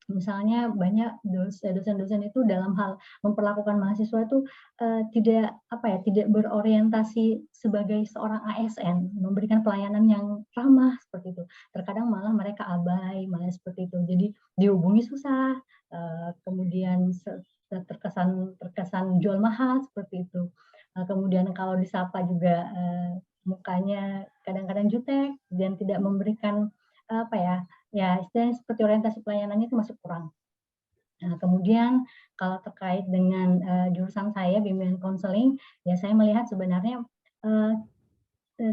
Misalnya banyak dosen-dosen itu dalam hal memperlakukan mahasiswa itu tidak berorientasi sebagai seorang ASN, memberikan pelayanan yang ramah seperti itu. Terkadang malah mereka abai, malah seperti itu. Jadi dihubungi susah, kemudian terkesan jual mahal seperti itu. Kemudian kalau disapa juga mukanya kadang-kadang jutek dan tidak memberikan istilahnya seperti orientasi pelayanannya itu masih kurang. Nah, kemudian kalau terkait dengan jurusan saya bimbingan konseling, ya saya melihat sebenarnya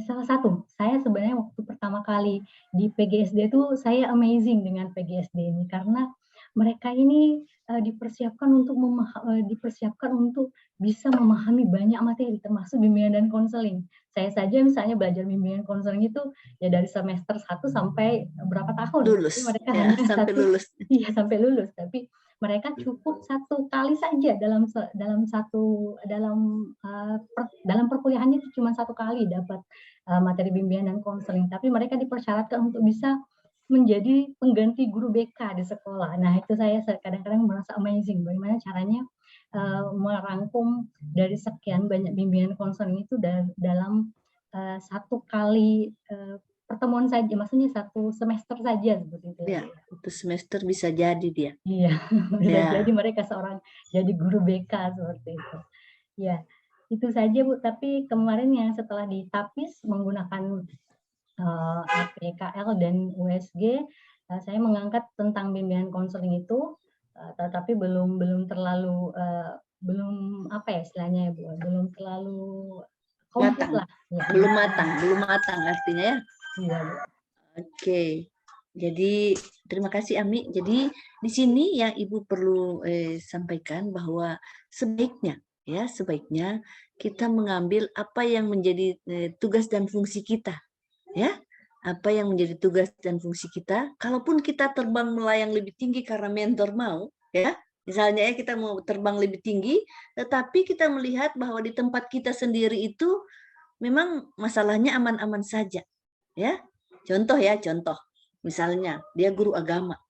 salah satu, saya sebenarnya waktu pertama kali di PGSD itu saya amazing dengan PGSD ini karena mereka ini dipersiapkan untuk bisa memahami banyak materi termasuk bimbingan dan konseling. Saya saja misalnya belajar bimbingan konseling itu ya dari semester 1 sampai berapa tahun. Lulus. Tapi mereka ya, hanya sampai lulus. Iya, sampai lulus. Tapi mereka cukup satu kali saja dalam perkuliahannya itu cuma satu kali dapat materi bimbingan dan konseling. Tapi mereka dipersyaratkan untuk bisa menjadi pengganti guru BK di sekolah. Nah itu saya kadang-kadang merasa amazing bagaimana caranya merangkum dari sekian banyak bimbingan konseling itu dalam satu kali pertemuan saja, maksudnya satu semester saja seperti itu. Ya, satu semester bisa jadi dia. Iya, bisa jadi mereka jadi guru BK seperti itu. Ya, itu saja Bu. Tapi kemarin yang setelah ditapis menggunakan APKL dan USG, saya mengangkat tentang bimbingan konseling itu, tetapi belum terlalu belum istilahnya Bu, belum terlalu komplit lah. Ya, belum matang artinya ya. Iya Bu. Oke. Jadi terima kasih Ami. Jadi di sini yang Ibu perlu sampaikan bahwa sebaiknya kita mengambil apa yang menjadi tugas dan fungsi kita. Ya, apa yang menjadi tugas dan fungsi kita. Kalaupun kita terbang melayang lebih tinggi karena mentor mau, ya, misalnya ya kita mau terbang lebih tinggi, tetapi kita melihat bahwa di tempat kita sendiri itu memang masalahnya aman-aman saja, ya. Contoh, misalnya dia guru agama.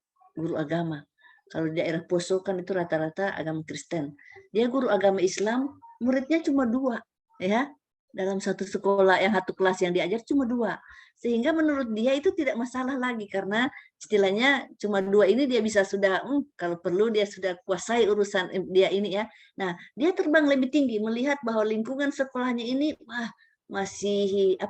Kalau di daerah Poso kan itu rata-rata agama Kristen. Dia guru agama Islam, muridnya cuma 2, ya. dalam satu sekolah yang satu kelas yang diajar cuma 2. Sehingga menurut dia itu tidak masalah lagi karena istilahnya cuma 2 ini dia bisa sudah kalau perlu dia sudah kuasai urusan dia ini ya. Nah, dia terbang lebih tinggi melihat bahwa lingkungan sekolahnya ini masih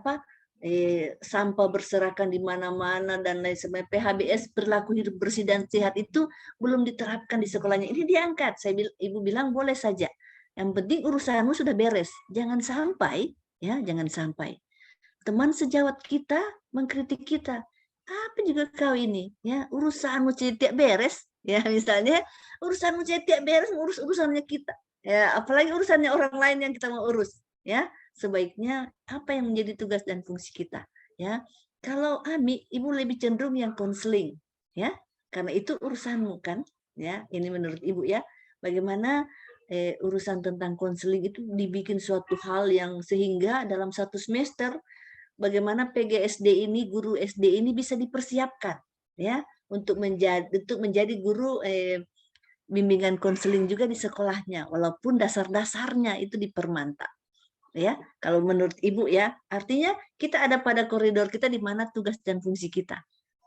sampah berserakan di mana-mana dan lain sebagainya. PHBS perilaku hidup bersih dan sehat itu belum diterapkan di sekolahnya. Ini diangkat. Ibu bilang boleh saja. Yang penting urusanmu sudah beres. Jangan sampai teman sejawat kita mengkritik kita. Apa juga kau ini? Ya, urusanmu tidak beres. Ya, misalnya urusanmu tidak beres, urusannya kita. Ya, apalagi urusannya orang lain yang kita mau urus. Ya, sebaiknya apa yang menjadi tugas dan fungsi kita. Ya, kalau Ami, ibu lebih cenderung yang konseling. Ya, karena itu urusanmu kan. Ya, ini menurut ibu ya. Bagaimana urusan tentang konseling itu dibikin suatu hal yang sehingga dalam satu semester bagaimana PGSD ini, guru SD ini bisa dipersiapkan ya untuk menjadi guru bimbingan konseling juga di sekolahnya walaupun dasar-dasarnya itu dipermantap. Ya, kalau menurut Ibu ya, artinya kita ada pada koridor kita di mana tugas dan fungsi kita.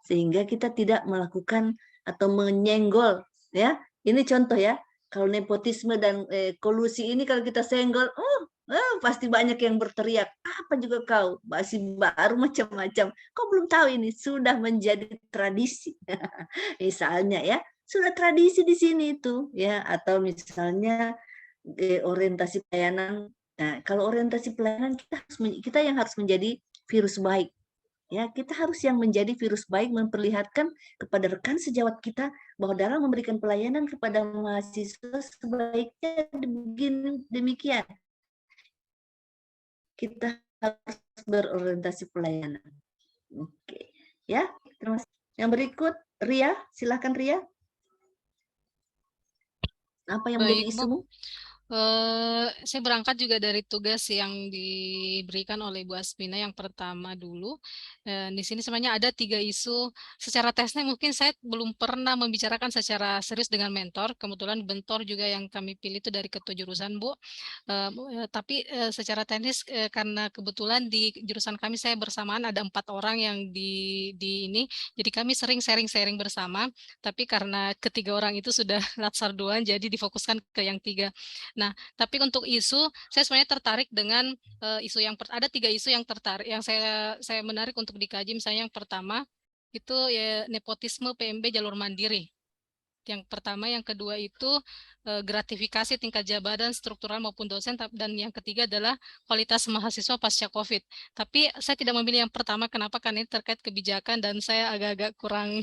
Sehingga kita tidak melakukan atau menyenggol ya. Ini contoh ya. Kalau nepotisme dan kolusi ini kalau kita senggol, pasti banyak yang berteriak, apa juga kau, masih baru macam-macam. Kau belum tahu ini sudah menjadi tradisi. Misalnya ya, sudah tradisi di sini itu ya, atau misalnya orientasi pelayanan. Nah, kalau orientasi pelayanan kita yang harus menjadi virus baik. Ya, kita harus yang menjadi virus baik memperlihatkan kepada rekan sejawat kita bahwa dalam memberikan pelayanan kepada mahasiswa sebaiknya demikian. Kita harus berorientasi pelayanan. Oke, ya. Terima kasih. Yang berikut Ria, silakan Ria. Apa yang menjadi isumu? Saya berangkat juga dari tugas yang diberikan oleh Bu Asmina yang pertama dulu. Di sini sebenarnya ada 3 isu. Secara teknis mungkin saya belum pernah membicarakan secara serius dengan mentor. Kebetulan mentor juga yang kami pilih itu dari ketua jurusan, Bu. Tapi secara teknis karena kebetulan di jurusan kami saya bersamaan ada 4 orang yang di ini. Jadi kami sering sharing bersama. Tapi karena ketiga orang itu sudah latsarduan, jadi difokuskan ke yang 3. Nah, tapi untuk isu, saya sebenarnya tertarik dengan isu yang ada 3 isu yang tertarik, yang saya menarik untuk dikaji. Misalnya yang pertama itu ya nepotisme PMB jalur mandiri. Yang pertama, yang kedua itu gratifikasi tingkat jabatan struktural maupun dosen, dan yang ketiga adalah kualitas mahasiswa pasca COVID. Tapi saya tidak memilih yang pertama, kenapa? Karena ini terkait kebijakan dan saya agak-agak kurang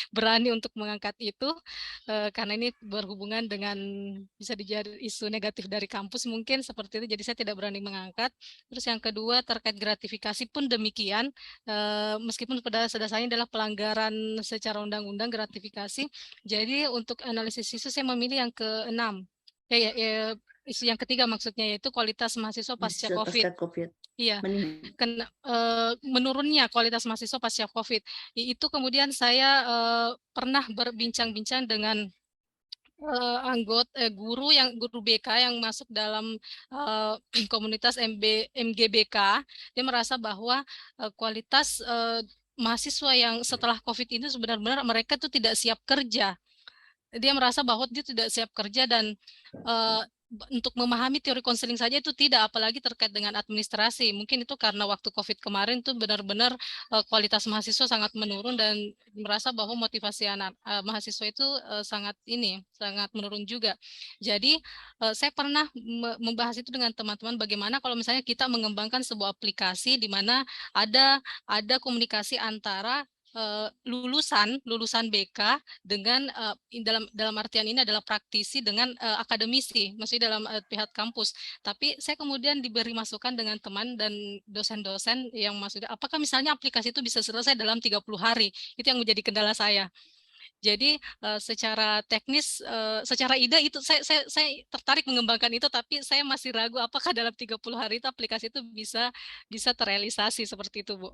berani untuk mengangkat itu, karena ini berhubungan dengan bisa dijadi isu negatif dari kampus mungkin seperti itu, jadi saya tidak berani mengangkat. Terus yang kedua terkait gratifikasi pun demikian, meskipun pada dasarnya adalah pelanggaran secara undang-undang gratifikasi. Jadi untuk analisis isu saya memilih yang ke-6. Isu yang ketiga maksudnya yaitu kualitas mahasiswa pasca COVID. Iya, menurunnya kualitas mahasiswa pasca COVID. Itu kemudian saya pernah berbincang-bincang dengan guru BK yang masuk dalam komunitas MGBK. Dia merasa bahwa kualitas mahasiswa yang setelah COVID ini sebenarnya mereka tuh tidak siap kerja. Dia merasa bahwa dia tidak siap kerja dan untuk memahami teori konseling saja itu tidak, apalagi terkait dengan administrasi. Mungkin itu karena waktu COVID kemarin tuh benar-benar kualitas mahasiswa sangat menurun dan merasa bahwa motivasi mahasiswa itu sangat menurun juga. Jadi saya pernah membahas itu dengan teman-teman bagaimana kalau misalnya kita mengembangkan sebuah aplikasi di mana ada komunikasi antara lulusan BK dengan dalam artian ini adalah praktisi dengan akademisi, maksudnya dalam pihak kampus. Tapi saya kemudian diberi masukan dengan teman dan dosen-dosen yang maksudnya apakah misalnya aplikasi itu bisa selesai dalam 30 hari. Itu yang menjadi kendala saya. Jadi secara teknis, secara ide itu saya tertarik mengembangkan itu, tapi saya masih ragu apakah dalam 30 hari itu aplikasi itu bisa terrealisasi seperti itu, Bu.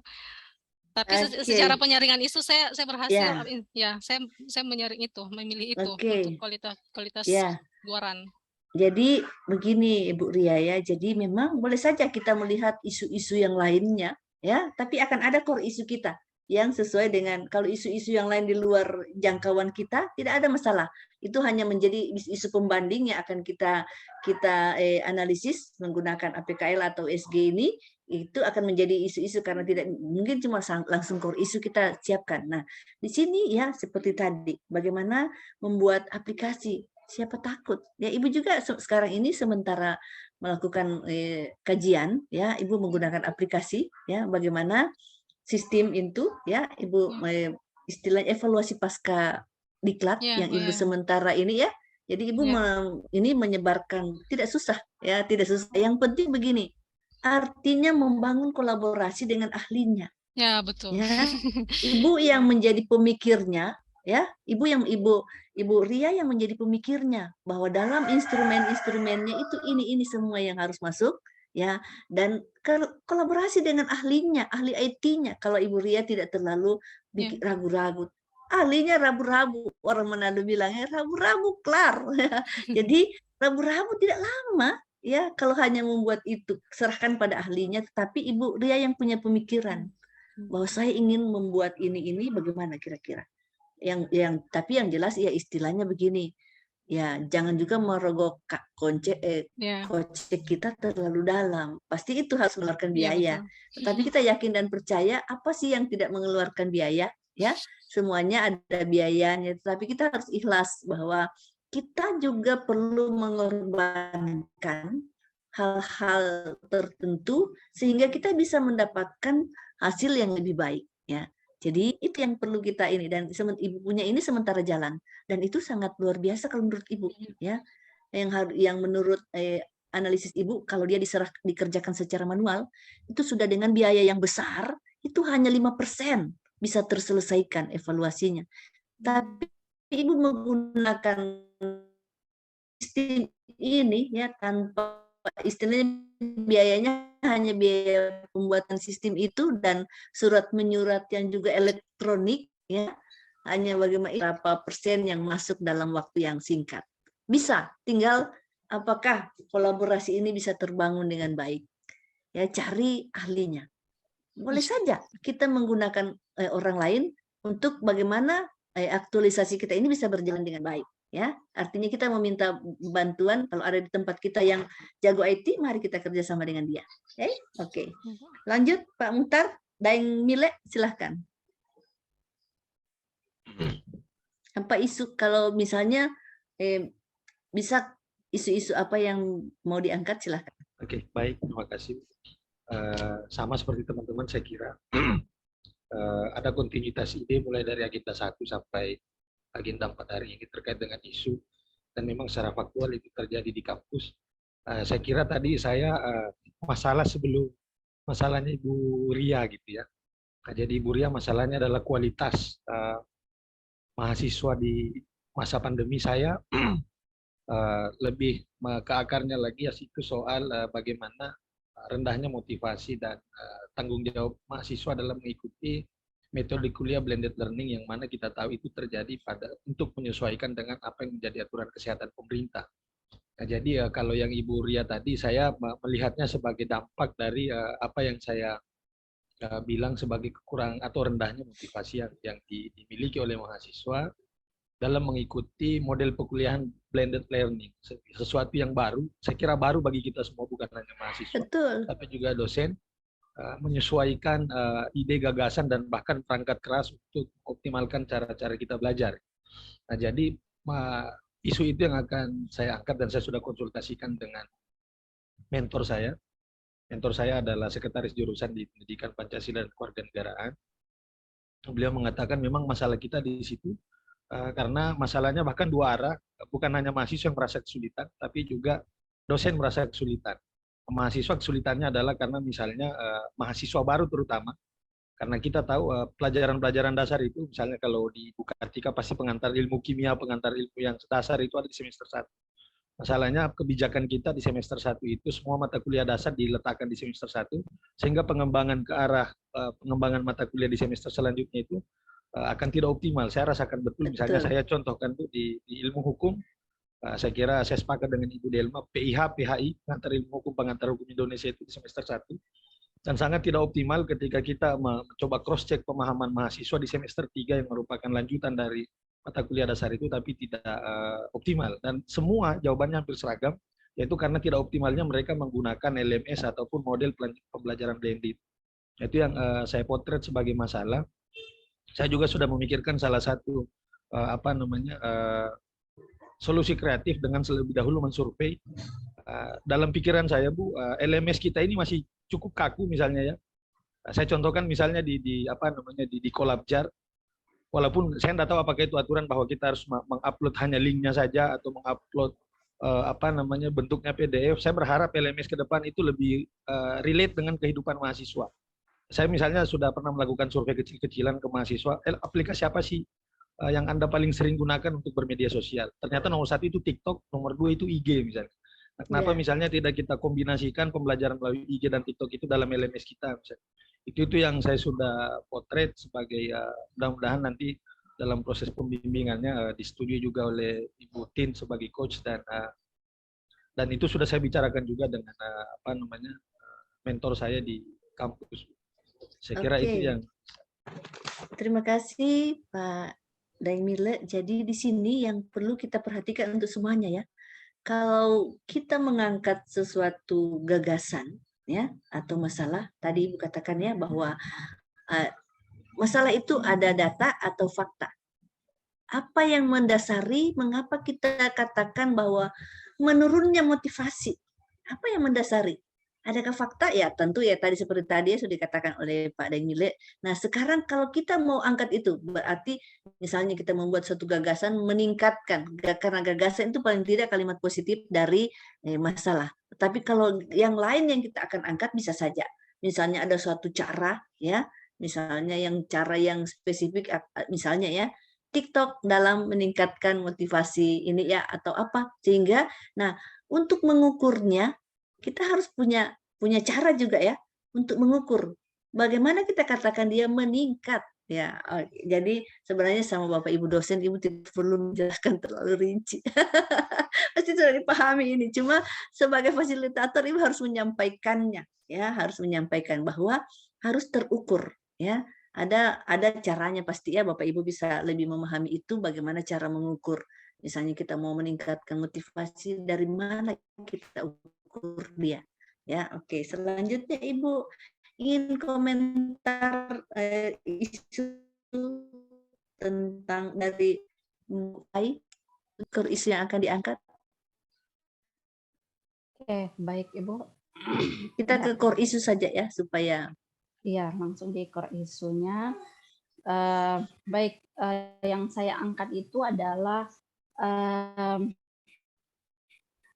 Tapi secara penyaringan isu saya berhasil, ya saya menyaring itu, memilih itu untuk kualitas luaran. Jadi begini Ibu Ria ya, jadi memang boleh saja kita melihat isu-isu yang lainnya ya, tapi akan ada core isu kita yang sesuai dengan, kalau isu-isu yang lain di luar jangkauan kita tidak ada masalah. Itu hanya menjadi isu pembanding yang akan kita analisis menggunakan APKL atau SG ini, itu akan menjadi isu-isu karena tidak mungkin cuma langsung core isu kita siapkan. Nah, di sini ya seperti tadi, bagaimana membuat aplikasi. Siapa takut ya, Ibu juga sekarang ini sementara melakukan kajian ya, Ibu menggunakan aplikasi ya, bagaimana sistem itu ya Ibu istilah evaluasi pasca diklat yang Ibu sementara ini ya, jadi Ibu ini menyebarkan, tidak susah ya, tidak susah, yang penting begini, artinya membangun kolaborasi dengan ahlinya ya, betul ya. Ibu yang menjadi pemikirnya ya, Ibu Ria yang menjadi pemikirnya, bahwa dalam instrumen-instrumennya itu ini semua yang harus masuk ya, dan kolaborasi dengan ahlinya, ahli IT-nya. Kalau Ibu Ria tidak terlalu ragu-ragu, ahlinya ragu-ragu, orang Manado bilangnya ragu-ragu kelar. Jadi ragu-ragu tidak lama ya, kalau hanya membuat itu serahkan pada ahlinya, tetapi Ibu Ria yang punya pemikiran bahwa saya ingin membuat ini bagaimana kira-kira. Tapi yang jelas ya istilahnya begini ya, jangan juga merogoh kocek kita terlalu dalam, pasti itu harus mengeluarkan biaya, tapi kita yakin dan percaya apa sih yang tidak mengeluarkan biaya ya, semuanya ada biayanya, tapi kita harus ikhlas bahwa kita juga perlu mengorbankan hal-hal tertentu sehingga kita bisa mendapatkan hasil yang lebih baik ya. Jadi itu yang perlu kita ini, dan Ibu punya ini sementara jalan, dan itu sangat luar biasa kalau menurut Ibu ya, yang menurut analisis Ibu, kalau dia dikerjakan secara manual itu sudah dengan biaya yang besar, itu hanya 5% bisa terselesaikan evaluasinya. Tapi Ibu menggunakan sistem ini ya, tanpa istilahnya biayanya hanya biaya pembuatan sistem itu dan surat menyurat yang juga elektronik ya, hanya bagaimana berapa persen yang masuk dalam waktu yang singkat. Bisa, tinggal apakah kolaborasi ini bisa terbangun dengan baik. Ya, cari ahlinya. Boleh saja kita menggunakan orang lain untuk bagaimana aktualisasi kita ini bisa berjalan dengan baik. Ya, artinya kita meminta bantuan kalau ada di tempat kita yang jago IT, mari kita kerjasama dengan dia. Oke. Lanjut Pak Muhtar, Daeng Mile, silahkan. Apa isu kalau misalnya bisa isu-isu apa yang mau diangkat, silahkan. Oke, baik, terima kasih. Sama seperti teman-teman, saya kira ada kontinuitas ide mulai dari agenda 1 sampai agenda 4 hari ini terkait dengan isu, dan memang secara faktual itu terjadi di kampus. Saya kira tadi saya masalah sebelum masalahnya Ibu Ria gitu ya. Jadi Ibu Ria masalahnya adalah kualitas mahasiswa di masa pandemi. Saya lebih ke akarnya lagi ya, itu soal bagaimana rendahnya motivasi dan tanggung jawab mahasiswa dalam mengikuti metode kuliah blended learning, yang mana kita tahu itu terjadi untuk menyesuaikan dengan apa yang menjadi aturan kesehatan pemerintah. Nah, jadi kalau yang Ibu Ria tadi, saya melihatnya sebagai dampak dari apa yang saya bilang sebagai kekurangan atau rendahnya motivasi yang dimiliki oleh mahasiswa dalam mengikuti model perkuliahan blended learning, sesuatu yang baru. Saya kira baru bagi kita semua, bukan hanya mahasiswa, tapi juga dosen. Menyesuaikan ide, gagasan, dan bahkan perangkat keras untuk optimalkan cara-cara kita belajar. Nah, jadi isu itu yang akan saya angkat, dan saya sudah konsultasikan dengan mentor saya. Mentor saya adalah sekretaris jurusan di Pendidikan Pancasila dan Kewarganegaraan. Beliau mengatakan memang masalah kita di situ, karena masalahnya bahkan dua arah, bukan hanya mahasiswa yang merasa kesulitan, tapi juga dosen merasa kesulitan. Mahasiswa kesulitannya adalah karena misalnya mahasiswa baru terutama, karena kita tahu pelajaran-pelajaran dasar itu, misalnya kalau di Bukartika pasti pengantar ilmu kimia, pengantar ilmu yang dasar itu ada di semester 1. Masalahnya kebijakan kita di semester 1 itu semua mata kuliah dasar diletakkan di semester 1, sehingga pengembangan ke arah pengembangan mata kuliah di semester selanjutnya itu akan tidak optimal. Saya rasakan betul, misalnya saya contohkan tuh di ilmu hukum, Saya kira saya sepakat dengan Ibu Delma, PIH, PHI, Pengantar Ilmu Hukum, Pengantar Hukum Indonesia itu di semester 1. Dan sangat tidak optimal ketika kita mencoba cross-check pemahaman mahasiswa di semester 3 yang merupakan lanjutan dari mata kuliah dasar itu, tapi tidak optimal. Dan semua jawabannya hampir seragam, yaitu karena tidak optimalnya mereka menggunakan LMS ataupun model pembelajaran blended. Itu yang saya potret sebagai masalah. Saya juga sudah memikirkan salah satu solusi kreatif dengan terlebih dahulu mensurvei. Dalam pikiran saya, Bu, LMS kita ini masih cukup kaku misalnya ya. Saya contohkan misalnya di Collabjar. Walaupun saya tidak tahu apakah itu aturan bahwa kita harus mengupload hanya linknya saja atau mengupload bentuknya PDF. Saya berharap LMS ke depan itu lebih relate dengan kehidupan mahasiswa. Saya misalnya sudah pernah melakukan survei kecil-kecilan ke mahasiswa, aplikasi apa sih yang Anda paling sering gunakan untuk bermedia sosial? Ternyata nomor 1 itu TikTok, nomor 2 itu IG misalnya. Nah, kenapa misalnya tidak kita kombinasikan pembelajaran melalui IG dan TikTok itu dalam LMS kita? Misalnya. Itu yang saya sudah potret sebagai mudah-mudahan nanti dalam proses pembimbingannya disetujui juga oleh Ibu Tin sebagai coach dan itu sudah saya bicarakan juga dengan mentor saya di kampus. Saya kira itu yang. Terima kasih Pak Daimile. Jadi di sini yang perlu kita perhatikan untuk semuanya ya. Kalau kita mengangkat sesuatu gagasan ya atau masalah, tadi Ibu katakan ya bahwa masalah itu ada data atau fakta. Apa yang mendasari mengapa kita katakan bahwa menurunnya motivasi? Apa yang mendasari? Adakah fakta? Ya tentu ya tadi seperti tadi ya sudah dikatakan oleh Pak Daimile. Nah sekarang kalau kita mau angkat itu berarti misalnya kita membuat suatu gagasan meningkatkan, karena gagasan itu paling tidak kalimat positif dari masalah. Tapi kalau yang lain yang kita akan angkat bisa saja. Misalnya ada suatu cara ya, misalnya yang cara yang spesifik misalnya ya TikTok dalam meningkatkan motivasi ini ya atau apa sehingga nah untuk mengukurnya kita harus punya cara juga ya untuk mengukur bagaimana kita katakan dia meningkat ya. Jadi sebenarnya sama Bapak Ibu dosen Ibu tidak perlu menjelaskan terlalu rinci. Pasti sudah dipahami ini. Cuma sebagai fasilitator Ibu harus menyampaikannya ya, harus menyampaikan bahwa harus terukur ya. Ada caranya pasti ya Bapak Ibu bisa lebih memahami itu bagaimana cara mengukur. Misalnya kita mau meningkatkan motivasi dari mana kita ukur dia. Ya, oke. Selanjutnya Ibu ingin komentar isu tentang dari isu yang akan diangkat. Oke, baik Ibu. Kita ke core isu saja ya supaya. Iya, langsung di core isunya. Baik, yang saya angkat itu adalah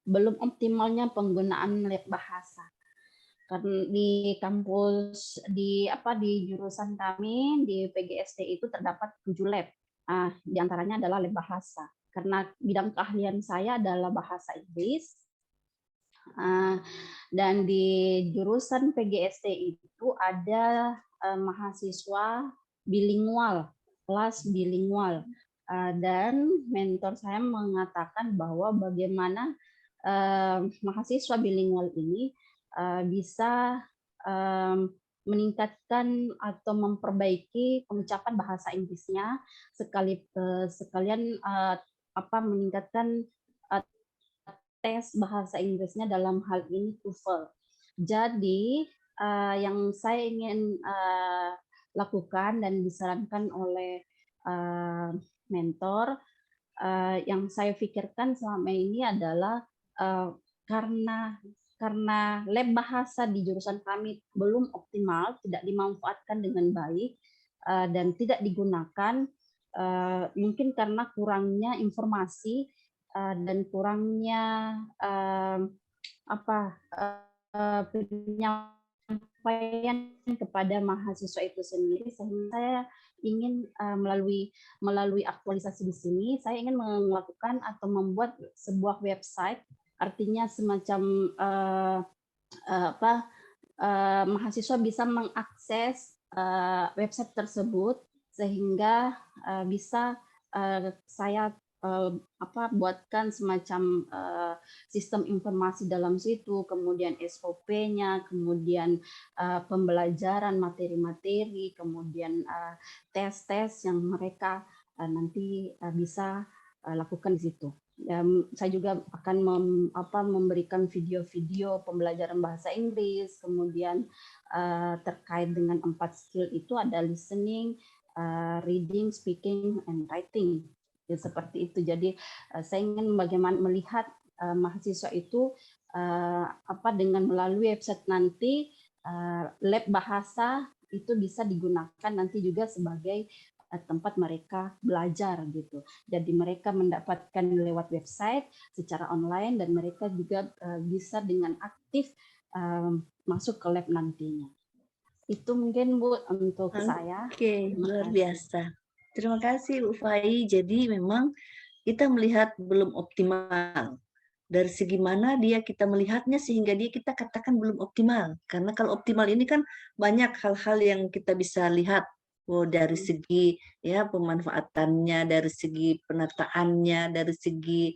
belum optimalnya penggunaan lab bahasa. Karena di kampus di jurusan kami di PGSD itu terdapat 7 lab. Di antaranya adalah lab bahasa. Karena bidang keahlian saya adalah bahasa Inggris. Dan di jurusan PGSD itu ada mahasiswa bilingual, kelas bilingual. Dan mentor saya mengatakan bahwa bagaimana mahasiswa bilingual ini bisa meningkatkan atau memperbaiki pengucapan bahasa Inggrisnya sekalian meningkatkan tes bahasa Inggrisnya dalam hal ini TOEFL. Jadi yang saya ingin lakukan dan disarankan oleh mentor yang saya pikirkan selama ini adalah karena lab bahasa di jurusan kami belum optimal, tidak dimanfaatkan dengan baik dan tidak digunakan, mungkin karena kurangnya informasi dan kurangnya penyampaian kepada mahasiswa itu sendiri, sehingga saya ingin melalui aktualisasi di sini, saya ingin melakukan atau membuat sebuah website, artinya semacam mahasiswa bisa mengakses website tersebut sehingga bisa saya buatkan semacam sistem informasi dalam situ, kemudian SOP-nya, kemudian pembelajaran materi-materi, kemudian tes-tes yang mereka nanti bisa lakukan di situ. Saya juga akan memberikan video-video pembelajaran bahasa Inggris, kemudian terkait dengan 4 skill itu ada listening, reading, speaking, and writing. Ya, seperti itu. Jadi saya ingin bagaimana melihat mahasiswa itu dengan melalui website nanti lab bahasa itu bisa digunakan nanti juga sebagai tempat mereka belajar gitu. Jadi mereka mendapatkan lewat website secara online dan mereka juga bisa dengan aktif masuk ke lab nantinya. Itu mungkin Bu untuk saya. Oke, luar biasa. Terima kasih Bu Fai. Jadi memang kita melihat belum optimal. Dari segi mana kita melihatnya sehingga kita katakan belum optimal. Karena kalau optimal ini kan banyak hal-hal yang kita bisa lihat. Dari segi pemanfaatannya, dari segi penataannya, dari segi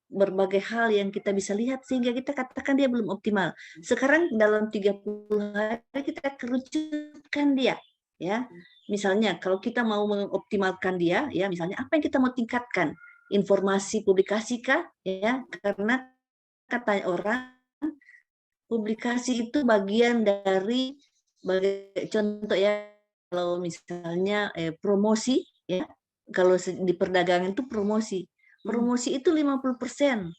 berbagai hal yang kita bisa lihat sehingga kita katakan dia belum optimal. Sekarang dalam 30 hari kita kerucutkan dia, ya. Misalnya kalau kita mau mengoptimalkan dia, ya misalnya apa yang kita mau tingkatkan? Informasi publikasi kah? Ya, karena kata orang publikasi itu bagian dari contoh ya. Kalau misalnya promosi, ya, kalau di perdagangan itu promosi itu 50%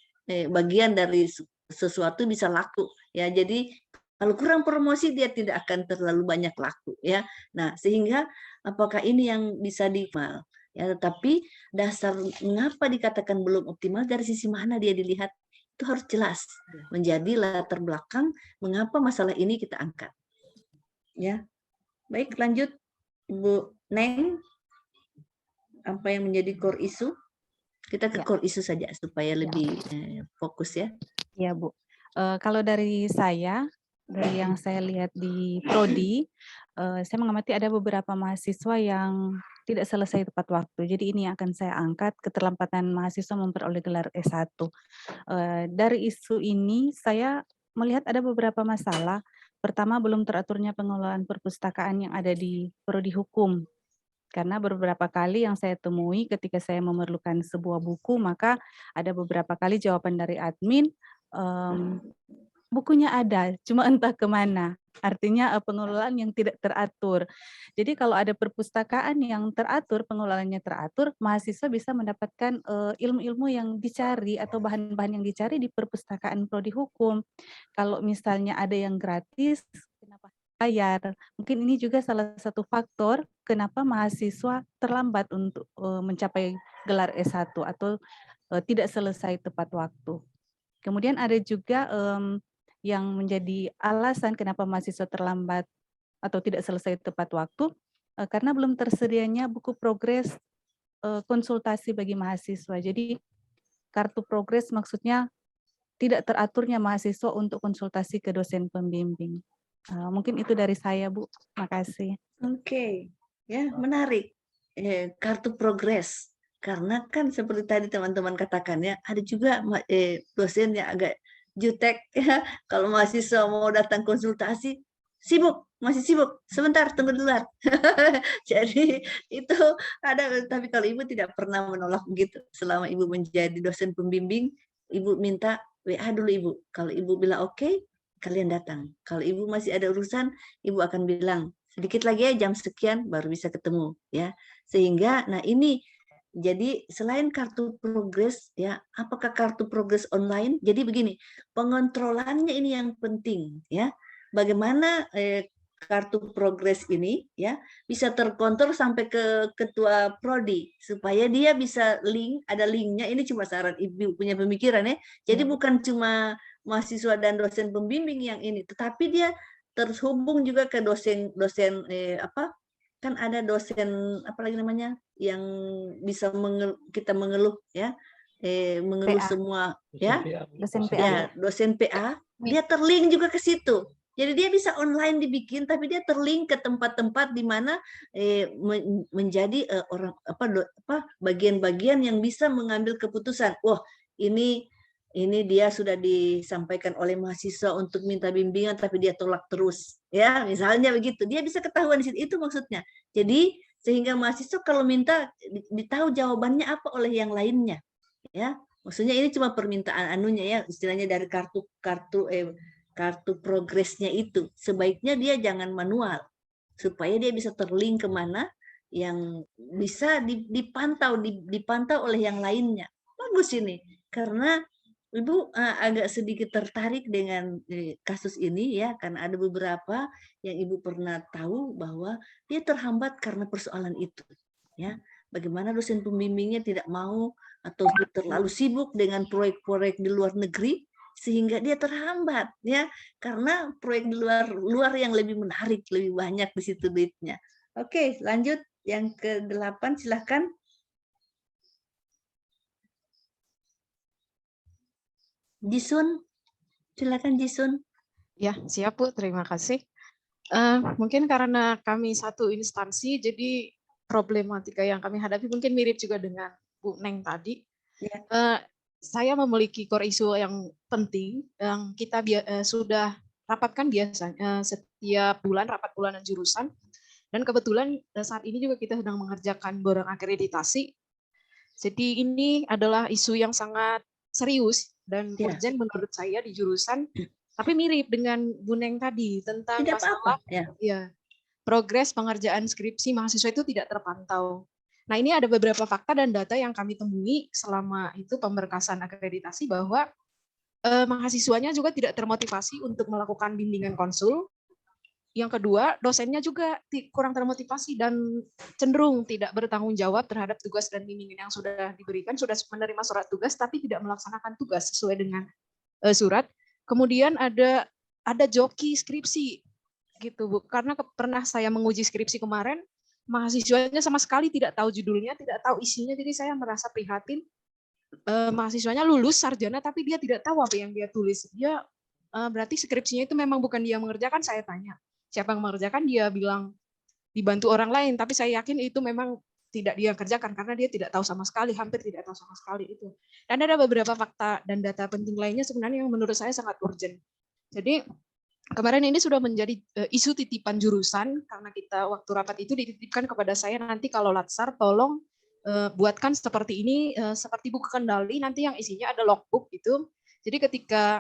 bagian dari sesuatu bisa laku, ya. Jadi kalau kurang promosi dia tidak akan terlalu banyak laku, ya. Nah, sehingga apakah ini yang bisa dioptimal? Ya, tetapi dasar mengapa dikatakan belum optimal dari sisi mana dia dilihat itu harus jelas menjadi latar belakang mengapa masalah ini kita angkat, ya. Baik, lanjut Bu Neng. Apa yang menjadi core issue? Kita ke core issue saja supaya lebih fokus ya. Iya Bu. Kalau dari saya, dari yang saya lihat di Prodi, saya mengamati ada beberapa mahasiswa yang tidak selesai tepat waktu. Jadi ini akan saya angkat keterlambatan mahasiswa memperoleh gelar S1. Dari isu ini saya melihat ada beberapa masalah. Pertama, belum teraturnya pengelolaan perpustakaan yang ada di Prodi Hukum. Karena beberapa kali yang saya temui ketika saya memerlukan sebuah buku, maka ada beberapa kali jawaban dari admin, bukunya ada, cuma entah kemana. Artinya pengelolaan yang tidak teratur. Jadi kalau ada perpustakaan yang teratur, pengelolaannya teratur, mahasiswa bisa mendapatkan ilmu-ilmu yang dicari atau bahan-bahan yang dicari di perpustakaan Prodi Hukum. Kalau misalnya ada yang gratis, kenapa bayar? Mungkin ini juga salah satu faktor kenapa mahasiswa terlambat untuk mencapai gelar S1 atau tidak selesai tepat waktu. Kemudian ada juga yang menjadi alasan kenapa mahasiswa terlambat atau tidak selesai tepat waktu, karena belum tersedianya buku progres konsultasi bagi mahasiswa. Jadi kartu progres maksudnya tidak teraturnya mahasiswa untuk konsultasi ke dosen pembimbing. Mungkin itu dari saya, Bu. Makasih. Oke, ya menarik. Kartu progres. Karena kan seperti tadi teman-teman katakan ya, ada juga dosen yang agak jutek ya. Kalau mahasiswa mau datang konsultasi, masih sibuk, sebentar tunggu di luar. Jadi itu ada, tapi kalau Ibu tidak pernah menolak begitu. Selama Ibu menjadi dosen pembimbing, Ibu minta WA dulu Ibu. Kalau Ibu bilang oke, kalian datang. Kalau Ibu masih ada urusan, Ibu akan bilang sedikit lagi ya jam sekian baru bisa ketemu ya. Sehingga nah ini jadi selain kartu progres ya, apakah kartu progres online? Jadi begini, pengontrolannya ini yang penting ya. Bagaimana kartu progres ini ya bisa terkontrol sampai ke ketua prodi supaya dia bisa ada linknya. Ini cuma saran Ibu punya pemikiran ya. Jadi bukan cuma mahasiswa dan dosen pembimbing yang ini, tetapi dia terhubung juga ke dosen kan ada dosen apa lagi namanya yang bisa kita mengeluh ya mengeluh PA. Semua ya dosen PA dia terlink juga ke situ Jadi dia bisa online dibikin, tapi dia terlink ke tempat-tempat di mana menjadi bagian-bagian yang bisa mengambil keputusan. Wah, ini dia sudah disampaikan oleh mahasiswa untuk minta bimbingan, tapi dia tolak terus, ya misalnya begitu. Dia bisa ketahuan di situ, itu maksudnya. Jadi sehingga mahasiswa kalau minta ditahu jawabannya apa oleh yang lainnya, ya. Maksudnya ini cuma permintaan anunya ya, istilahnya dari kartu progresnya itu. Sebaiknya dia jangan manual, supaya dia bisa terlink kemana yang bisa dipantau oleh yang lainnya. Bagus ini, karena Ibu agak sedikit tertarik dengan kasus ini ya, karena ada beberapa yang Ibu pernah tahu bahwa dia terhambat karena persoalan itu. Ya, bagaimana dosen pembimbingnya tidak mau atau terlalu sibuk dengan proyek-proyek di luar negeri sehingga dia terhambat ya, karena proyek di luar yang lebih menarik, lebih banyak di situ duitnya. Oke, lanjut yang ke-8 silahkan. Jisun, silakan Jisun. Ya, siap Bu, terima kasih. Mungkin karena kami satu instansi, jadi problematika yang kami hadapi mungkin mirip juga dengan Bu Neng tadi. Ya. Saya memiliki core isu yang penting yang kita sudah rapatkan biasanya setiap bulan, rapat bulanan jurusan. Dan kebetulan saat ini juga kita sedang mengerjakan borang akreditasi. Jadi ini adalah isu yang sangat serius dan urgent menurut saya di jurusan, tapi mirip dengan Bu Neng tadi tentang masalah progres pengerjaan skripsi mahasiswa itu tidak terpantau. Nah, ini ada beberapa fakta dan data yang kami temui selama itu pemberkasan akreditasi bahwa mahasiswanya juga tidak termotivasi untuk melakukan bimbingan konsul. Yang kedua, dosennya juga kurang termotivasi dan cenderung tidak bertanggung jawab terhadap tugas dan bimbingan yang sudah diberikan, sudah menerima surat tugas tapi tidak melaksanakan tugas sesuai dengan surat. Kemudian ada joki skripsi gitu Bu. Karena pernah saya menguji skripsi kemarin, mahasiswanya sama sekali tidak tahu judulnya, tidak tahu isinya, jadi saya merasa prihatin. Mahasiswanya lulus sarjana tapi dia tidak tahu apa yang dia tulis. Dia berarti skripsinya itu memang bukan dia mengerjakan. Saya tanya siapa yang mengerjakan, dia bilang dibantu orang lain, tapi saya yakin itu memang tidak dia kerjakan karena dia tidak tahu sama sekali, hampir tidak tahu sama sekali itu. Dan ada beberapa fakta dan data penting lainnya sebenarnya yang menurut saya sangat urgent. Jadi kemarin ini sudah menjadi isu titipan jurusan karena kita waktu rapat itu dititipkan kepada saya, nanti kalau Latsar tolong buatkan seperti ini, seperti buku kendali nanti yang isinya ada logbook gitu. Jadi ketika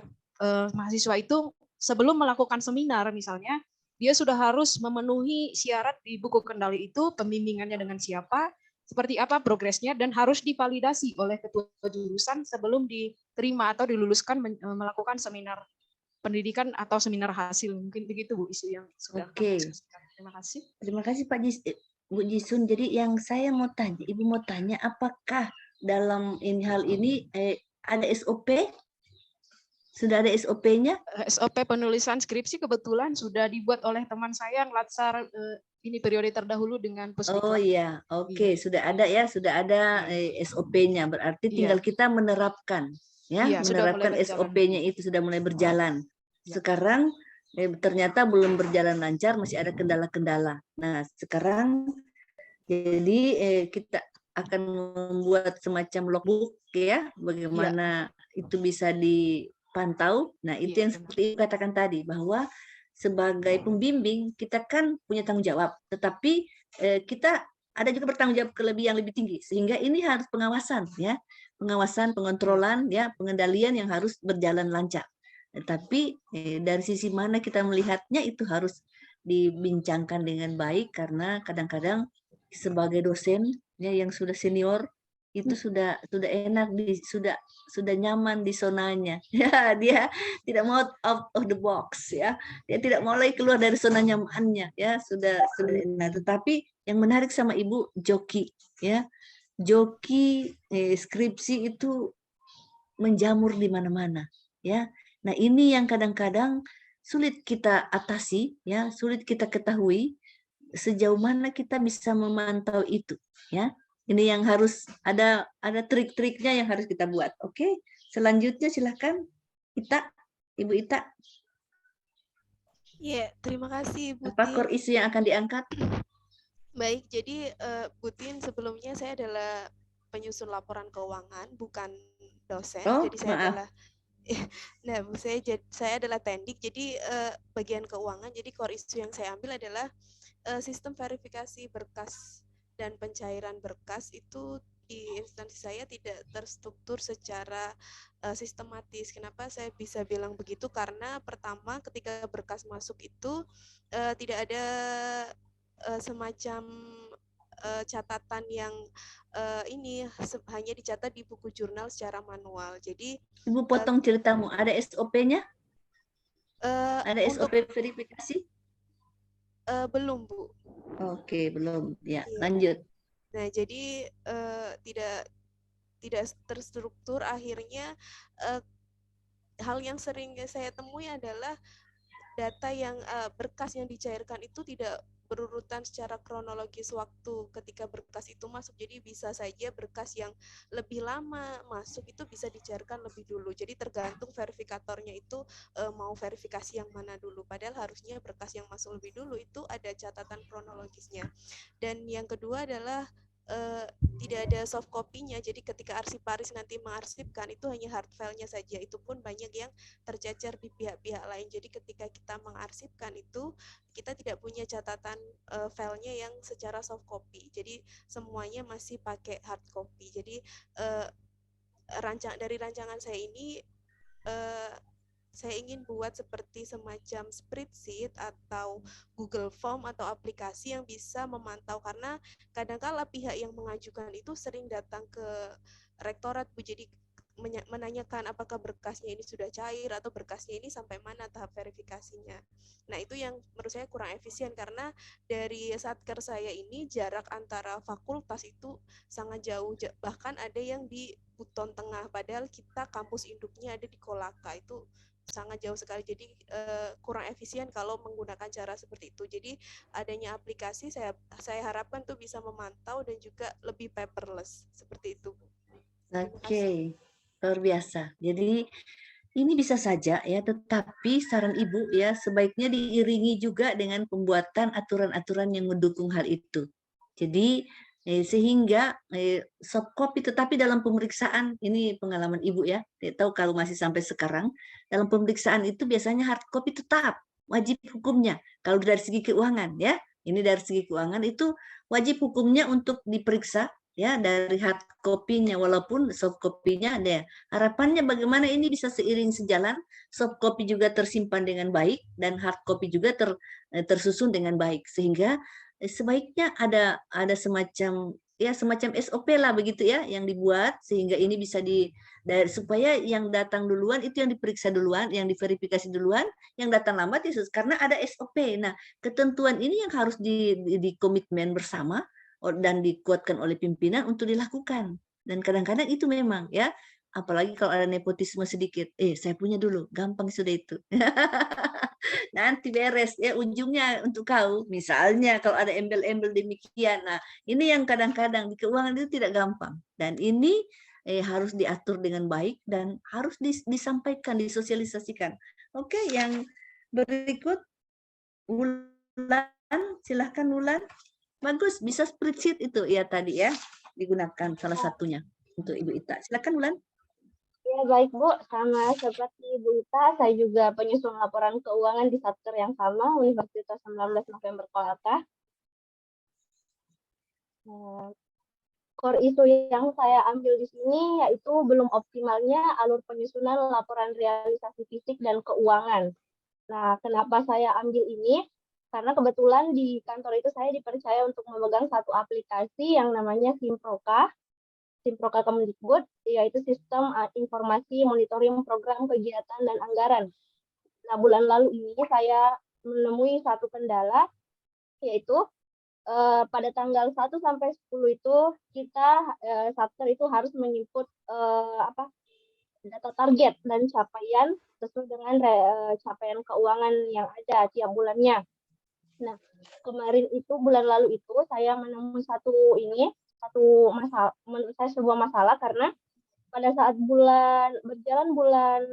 mahasiswa itu sebelum melakukan seminar misalnya, dia sudah harus memenuhi syarat di buku kendali itu, pembimbingannya dengan siapa, seperti apa progresnya, dan harus divalidasi oleh ketua jurusan sebelum diterima atau diluluskan melakukan seminar pendidikan atau seminar hasil. Mungkin begitu Bu isu yang sudah kami diskusikan. Terima kasih. Terima kasih Pak Bu Jisun. Jadi yang saya mau tanya, Ibu mau tanya, apakah dalam hal ini ada SOP? Sudah ada SOP-nya? SOP penulisan skripsi kebetulan sudah dibuat oleh teman saya yang Latsar ini periode terdahulu dengan Pusdiklat. Oh iya, oke, sudah ada ya, sudah ada SOP-nya. Berarti tinggal kita menerapkan, ya, menerapkan SOP-nya itu sudah mulai berjalan. Sekarang ternyata belum berjalan lancar, masih ada kendala-kendala. Nah, sekarang jadi kita akan membuat semacam logbook ya, bagaimana itu bisa dipantau. Nah, itu yang seperti katakan tadi, bahwa sebagai pembimbing kita kan punya tanggung jawab, tetapi kita ada juga bertanggung jawab yang lebih tinggi, sehingga ini harus pengawasan ya, pengawasan, pengontrolan ya, pengendalian yang harus berjalan lancar. Tapi dari sisi mana kita melihatnya itu harus dibincangkan dengan baik, karena kadang-kadang sebagai dosen ya yang sudah senior itu sudah enak, sudah nyaman di zonanya ya, dia tidak mau out of the box ya, dia tidak mau lagi keluar dari zona nyamannya ya, sudah enak. Tetapi yang menarik sama Ibu joki ya, joki skripsi itu menjamur di mana-mana ya. Nah, ini yang kadang-kadang sulit kita atasi ya, sulit kita ketahui sejauh mana kita bisa memantau itu ya. Ini yang harus ada trik-triknya yang harus kita buat. Oke, selanjutnya silakan Ita, Ibu Ita. Ya, terima kasih Bu Apa Tin. core isu yang akan diangkat? Baik, jadi Bu Tin, sebelumnya saya adalah penyusun laporan keuangan, bukan dosen. Oh, Jadi saya maaf. adalah nah, saya adalah tendik, jadi bagian keuangan. Jadi core isu yang saya ambil adalah sistem verifikasi berkas dan pencairan berkas itu di instansi saya tidak terstruktur secara sistematis. Kenapa saya bisa bilang begitu? Karena pertama, ketika berkas masuk itu tidak ada semacam catatan yang hanya dicatat di buku jurnal secara manual. Jadi Ibu potong ceritamu, ada SOP-nya? Ada untuk SOP verifikasi? belum, Bu. Oke, belum. Ya, Iya. lanjut. Nah, jadi tidak terstruktur. Akhirnya hal yang sering saya temui adalah data yang berkas yang dicairkan itu tidak berurutan secara kronologis waktu ketika berkas itu masuk. Jadi bisa saja berkas yang lebih lama masuk itu bisa dicairkan lebih dulu. Jadi tergantung verifikatornya itu mau verifikasi yang mana dulu. Padahal harusnya berkas yang masuk lebih dulu itu ada catatan kronologisnya. Dan yang kedua adalah tidak ada soft copy-nya. Jadi ketika arsiparis nanti mengarsipkan itu hanya hard file-nya saja. Itu pun banyak yang tercecer di pihak-pihak lain. Jadi ketika kita mengarsipkan itu kita tidak punya catatan filenya yang secara soft copy. Jadi semuanya masih pakai hard copy. Jadi dari rancangan saya ini saya ingin buat seperti semacam spreadsheet atau Google Form atau aplikasi yang bisa memantau, karena kadang-kala pihak yang mengajukan itu sering datang ke rektorat, Bu. Jadi menanyakan apakah berkasnya ini sudah cair atau berkasnya ini sampai mana tahap verifikasinya. Nah, itu yang menurut saya kurang efisien, karena dari satker saya ini jarak antara fakultas itu sangat jauh, bahkan ada yang di Buton Tengah, padahal kita kampus induknya ada di Kolaka. Itu sangat jauh sekali. Jadi kurang efisien kalau menggunakan cara seperti itu. Jadi adanya aplikasi saya harapkan tuh bisa memantau dan juga lebih paperless seperti itu. Oke, luar biasa. Jadi ini bisa saja ya, tetapi saran Ibu ya sebaiknya diiringi juga dengan pembuatan aturan-aturan yang mendukung hal itu. Jadi sehingga soft copy, tetapi dalam pemeriksaan, ini pengalaman Ibu ya, tidak tahu kalau masih sampai sekarang, dalam pemeriksaan itu biasanya hard copy tetap wajib hukumnya. Kalau dari segi keuangan ya, ini dari segi keuangan itu wajib hukumnya untuk diperiksa ya dari hard copy-nya, walaupun soft copy-nya ada. Harapannya bagaimana ini bisa seiring sejalan, soft copy juga tersimpan dengan baik dan hard copy juga tersusun dengan baik, sehingga sebaiknya ada semacam SOP lah begitu ya yang dibuat, sehingga ini bisa supaya yang datang duluan itu yang diperiksa duluan, yang diverifikasi duluan, yang datang lambat itu karena ada SOP. Nah, ketentuan ini yang harus di komitmen bersama dan dikuatkan oleh pimpinan untuk dilakukan. Dan kadang-kadang itu memang ya, apalagi kalau ada nepotisme sedikit, saya punya dulu, gampang sudah itu. Nanti beres ya ujungnya untuk kau. Misalnya kalau ada embel-embel demikian. Nah, ini yang kadang-kadang di keuangan itu tidak gampang. Dan ini harus diatur dengan baik dan harus disampaikan, disosialisasikan. Oke, yang berikut Wulan, silahkan Wulan. Bagus, bisa spreadsheet itu ya tadi ya, digunakan salah satunya untuk Ibu Ita. Silakan Wulan. Ya, baik Bu, sama seperti Bu Ita, saya juga penyusun laporan keuangan di satker yang sama, Universitas 19 November Kolaka. Core isu yang saya ambil di sini yaitu belum optimalnya alur penyusunan laporan realisasi fisik dan keuangan. Nah, kenapa saya ambil ini? Karena kebetulan di kantor itu saya dipercaya untuk memegang satu aplikasi yang namanya Simproka Kemendikbud, yaitu sistem informasi monitoring program kegiatan dan anggaran. Nah, bulan lalu ini saya menemui satu kendala, yaitu pada tanggal 1 sampai 10 itu kita satker itu harus menginput data target dan capaian sesuai dengan capaian keuangan yang ada tiap bulannya. Nah, kemarin itu bulan lalu itu saya menemui satu masalah, menurut saya sebuah masalah, karena pada saat berjalan bulan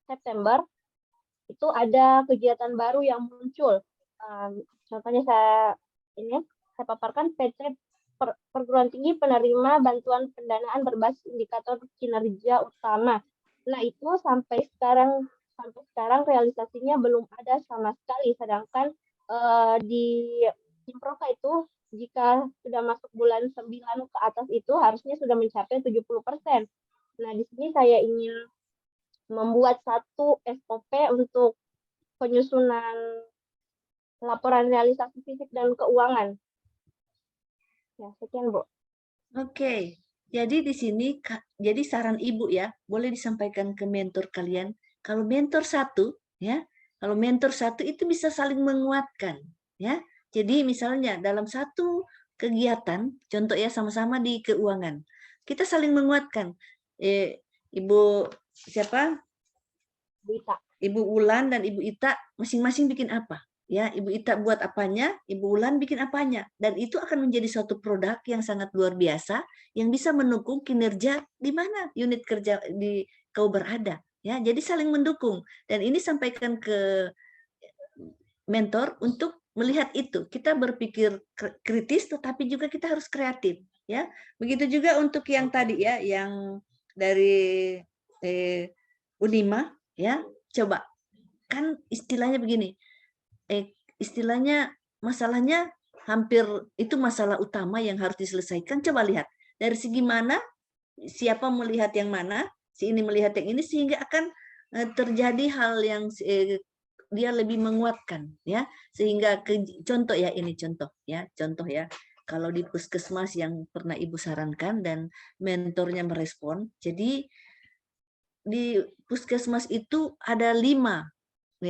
September itu ada kegiatan baru yang muncul. Contohnya saya paparkan PT Perguruan Tinggi Penerima Bantuan Pendanaan Berbasis Indikator Kinerja Utama. Nah, itu sampai sekarang realisasinya belum ada sama sekali, sedangkan di Improka itu jika sudah masuk bulan 9 ke atas itu harusnya sudah mencapai 70%. Nah, di sini saya ingin membuat satu SOP untuk penyusunan laporan realisasi fisik dan keuangan. Ya, sekian, Bu. Oke. Jadi di sini, jadi saran Ibu ya, boleh disampaikan ke mentor kalian. Kalau mentor satu, ya, kalau mentor satu itu bisa saling menguatkan, ya. Jadi misalnya dalam satu kegiatan, contoh ya sama-sama di keuangan, kita saling menguatkan. Ibu siapa? Bu Ita. Ibu Ulan dan Ibu Ita masing-masing bikin apa? Ya, Ibu Ita buat apanya, Ibu Ulan bikin apanya, dan itu akan menjadi suatu produk yang sangat luar biasa yang bisa mendukung kinerja di mana unit kerja di kau berada, ya. Jadi saling mendukung, dan ini sampaikan ke mentor untuk melihat itu. Kita berpikir kritis, tetapi juga kita harus kreatif, ya. Begitu juga untuk yang tadi ya, yang dari Unima, ya. Coba kan istilahnya begini. Istilahnya masalahnya hampir itu masalah utama yang harus diselesaikan. Coba lihat dari segi mana, siapa melihat yang mana, si ini melihat yang ini, sehingga akan terjadi hal yang dia lebih menguatkan, ya. Sehingga contoh ya, ini contoh ya, kalau di puskesmas yang pernah Ibu sarankan dan mentornya merespon, jadi di puskesmas itu ada 5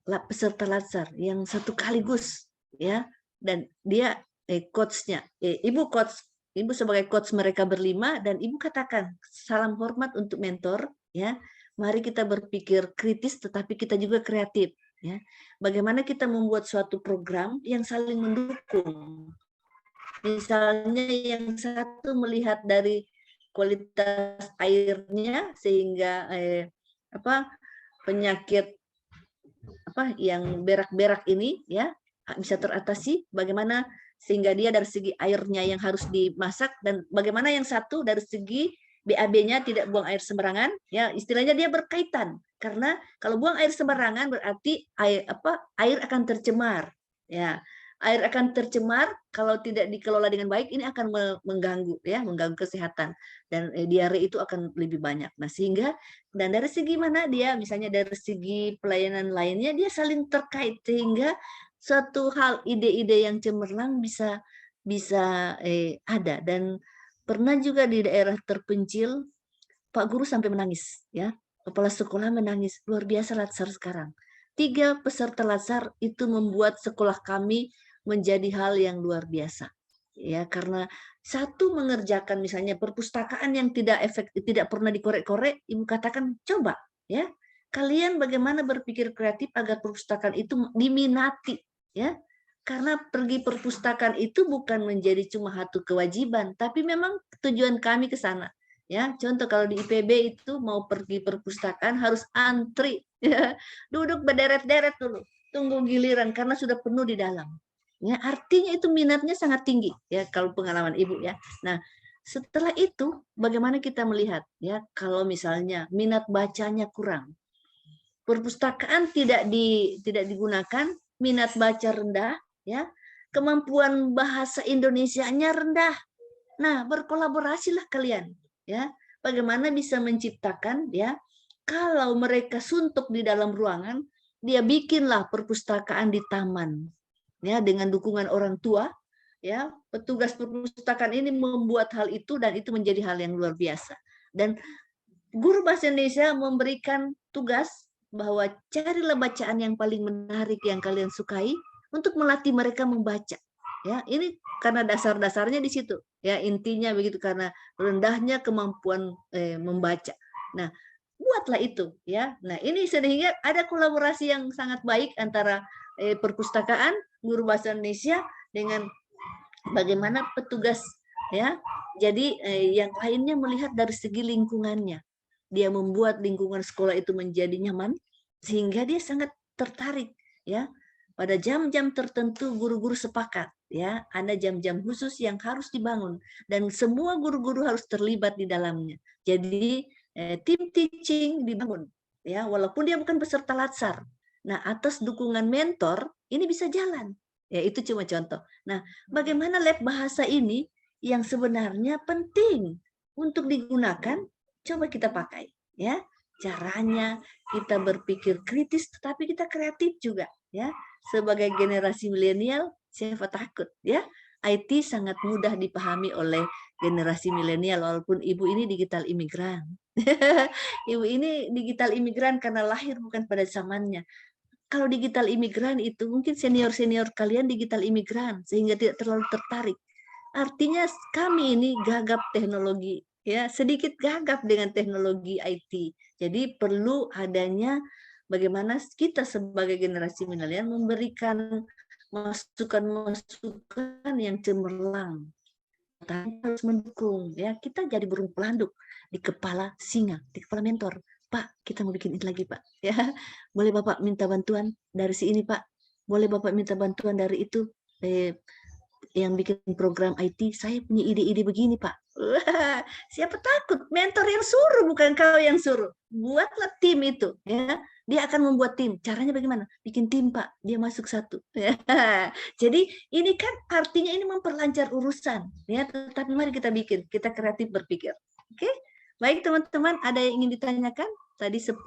peserta latsar yang satu sekaligus, ya, dan dia coachnya, ibu sebagai coach mereka berlima, dan Ibu katakan salam hormat untuk mentor, ya, mari kita berpikir kritis tetapi kita juga kreatif, ya, bagaimana kita membuat suatu program yang saling mendukung. Misalnya yang satu melihat dari kualitas airnya sehingga penyakit yang berak-berak ini ya bisa teratasi, bagaimana sehingga dia dari segi airnya yang harus dimasak, dan bagaimana yang satu dari segi BAB-nya tidak buang air sembarangan, ya, istilahnya dia berkaitan, karena kalau buang air sembarangan berarti air akan tercemar, ya. Air akan tercemar kalau tidak dikelola dengan baik, ini akan mengganggu kesehatan, dan diare itu akan lebih banyak. Nah, sehingga dan dari segi mana dia, misalnya dari segi pelayanan lainnya, dia saling terkait sehingga suatu hal, ide-ide yang cemerlang bisa ada. Dan pernah juga di daerah terpencil Pak Guru sampai menangis, ya, kepala sekolah menangis, luar biasa latsar sekarang. 3 peserta latsar itu membuat sekolah kami menjadi hal yang luar biasa, ya, karena satu mengerjakan misalnya perpustakaan yang tidak pernah dikorek-korek, Ibu katakan coba, ya, kalian bagaimana berpikir kreatif agar perpustakaan itu diminati, ya, karena pergi perpustakaan itu bukan menjadi cuma satu kewajiban, tapi memang tujuan kami ke sana. Ya, contoh kalau di IPB itu mau pergi perpustakaan harus antri, ya, duduk berderet-deret dulu, tunggu giliran karena sudah penuh di dalam. Ya, artinya itu minatnya sangat tinggi, ya, kalau pengalaman Ibu, ya. Nah, setelah itu bagaimana kita melihat, ya, kalau misalnya minat bacanya kurang, perpustakaan tidak digunakan, minat baca rendah, ya, kemampuan bahasa Indonesianya rendah. Nah, berkolaborasilah kalian, ya, bagaimana bisa menciptakan, ya, kalau mereka suntuk di dalam ruangan, dia bikinlah perpustakaan di taman, ya, dengan dukungan orang tua, ya, petugas perpustakaan ini membuat hal itu, dan itu menjadi hal yang luar biasa. Dan guru bahasa Indonesia memberikan tugas bahwa carilah bacaan yang paling menarik yang kalian sukai untuk melatih mereka membaca. Ya, ini karena dasar-dasarnya di situ, ya, intinya begitu, karena rendahnya kemampuan membaca. Nah, buatlah itu, ya. Nah, ini sehingga ada kolaborasi yang sangat baik antara perpustakaan, guru bahasa Indonesia dengan bagaimana petugas, ya. Jadi yang lainnya melihat dari segi lingkungannya. Dia membuat lingkungan sekolah itu menjadi nyaman, sehingga dia sangat tertarik ya. Pada jam-jam tertentu guru-guru sepakat ya, ada jam-jam khusus yang harus dibangun dan semua guru-guru harus terlibat di dalamnya. Jadi tim teaching dibangun ya, walaupun dia bukan peserta latsar. Nah, atas dukungan mentor ini bisa jalan. Ya, itu cuma contoh. Nah, bagaimana lab bahasa ini yang sebenarnya penting untuk digunakan, coba kita pakai ya. Caranya kita berpikir kritis tetapi kita kreatif juga ya. Sebagai generasi milenial, siapa takut ya? IT sangat mudah dipahami oleh generasi milenial walaupun ibu ini digital imigran. Ibu ini digital imigran karena lahir bukan pada zamannya. Kalau digital imigran itu mungkin senior-senior kalian digital imigran sehingga tidak terlalu tertarik. Artinya kami ini gagap teknologi ya, sedikit gagap dengan teknologi IT. Jadi perlu adanya bagaimana kita sebagai generasi milenial memberikan masukan-masukan yang cemerlang. Kita harus mendukung ya, kita jadi burung pelanduk di kepala singa, di kepala mentor. Pak, kita mau bikin ini lagi, Pak. Ya, boleh Bapak minta bantuan dari sini, Pak. Boleh Bapak minta bantuan dari itu. Yang bikin program IT, saya punya ide-ide begini, Pak. Wah, siapa takut? Mentor yang suruh, bukan kau yang suruh. Buatlah tim itu, ya. Dia akan membuat tim. Caranya bagaimana? Bikin tim, Pak. Dia masuk satu. Jadi ini kan artinya ini memperlancar urusan, ya. Tetapi mari kita bikin, kita kreatif berpikir. Oke? Baik teman-teman, ada yang ingin ditanyakan? Tadi 10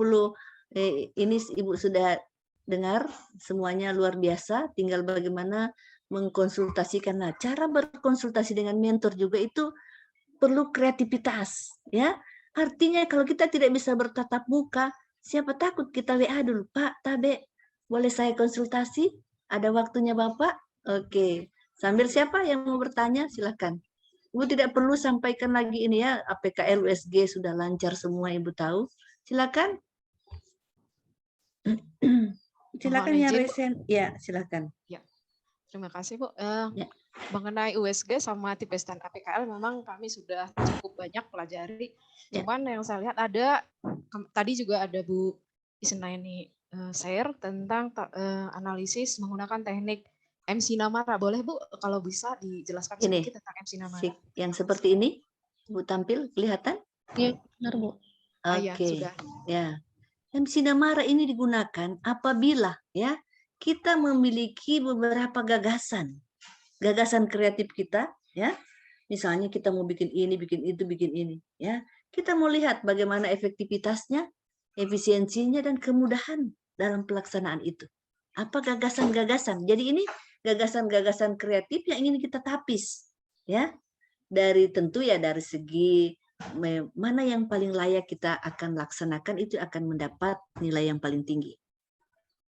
ini Ibu sudah dengar semuanya luar biasa. Tinggal bagaimana mengkonsultasikan. Nah, cara berkonsultasi dengan mentor juga itu perlu kreativitas, ya. Artinya kalau kita tidak bisa bertatap muka, siapa takut kita WA dulu, Pak, Tabe, boleh saya konsultasi? Ada waktunya Bapak? Oke. Sambil siapa yang mau bertanya, silakan. Ibu tidak perlu sampaikan lagi ini ya, APKL USG sudah lancar semua Ibu tahu. Silakan. Silakan yang resen. Ya, silakan. Ya. Terima kasih, Bu. Mengenai USG sama tipes dan APKL memang kami sudah cukup banyak pelajari. Cuman yang saya lihat ada, tadi juga ada Bu Isnaini share tentang analisis menggunakan teknik MC Namara. Boleh Bu, kalau bisa dijelaskan sedikit tentang MC Namara? Yang seperti ini, Bu tampil, kelihatan? Iya, benar Bu. Oke, ya. MC Namara ini digunakan apabila ya kita memiliki beberapa gagasan kreatif kita, ya. Misalnya kita mau bikin ini, bikin itu, bikin ini, ya. Kita mau lihat bagaimana efektivitasnya, efisiensinya, dan kemudahan dalam pelaksanaan itu. Apa gagasan-gagasan? Jadi ini gagasan-gagasan kreatif yang ingin kita tapis, ya. Dari tentu ya dari segi mana yang paling layak kita akan laksanakan itu akan mendapat nilai yang paling tinggi.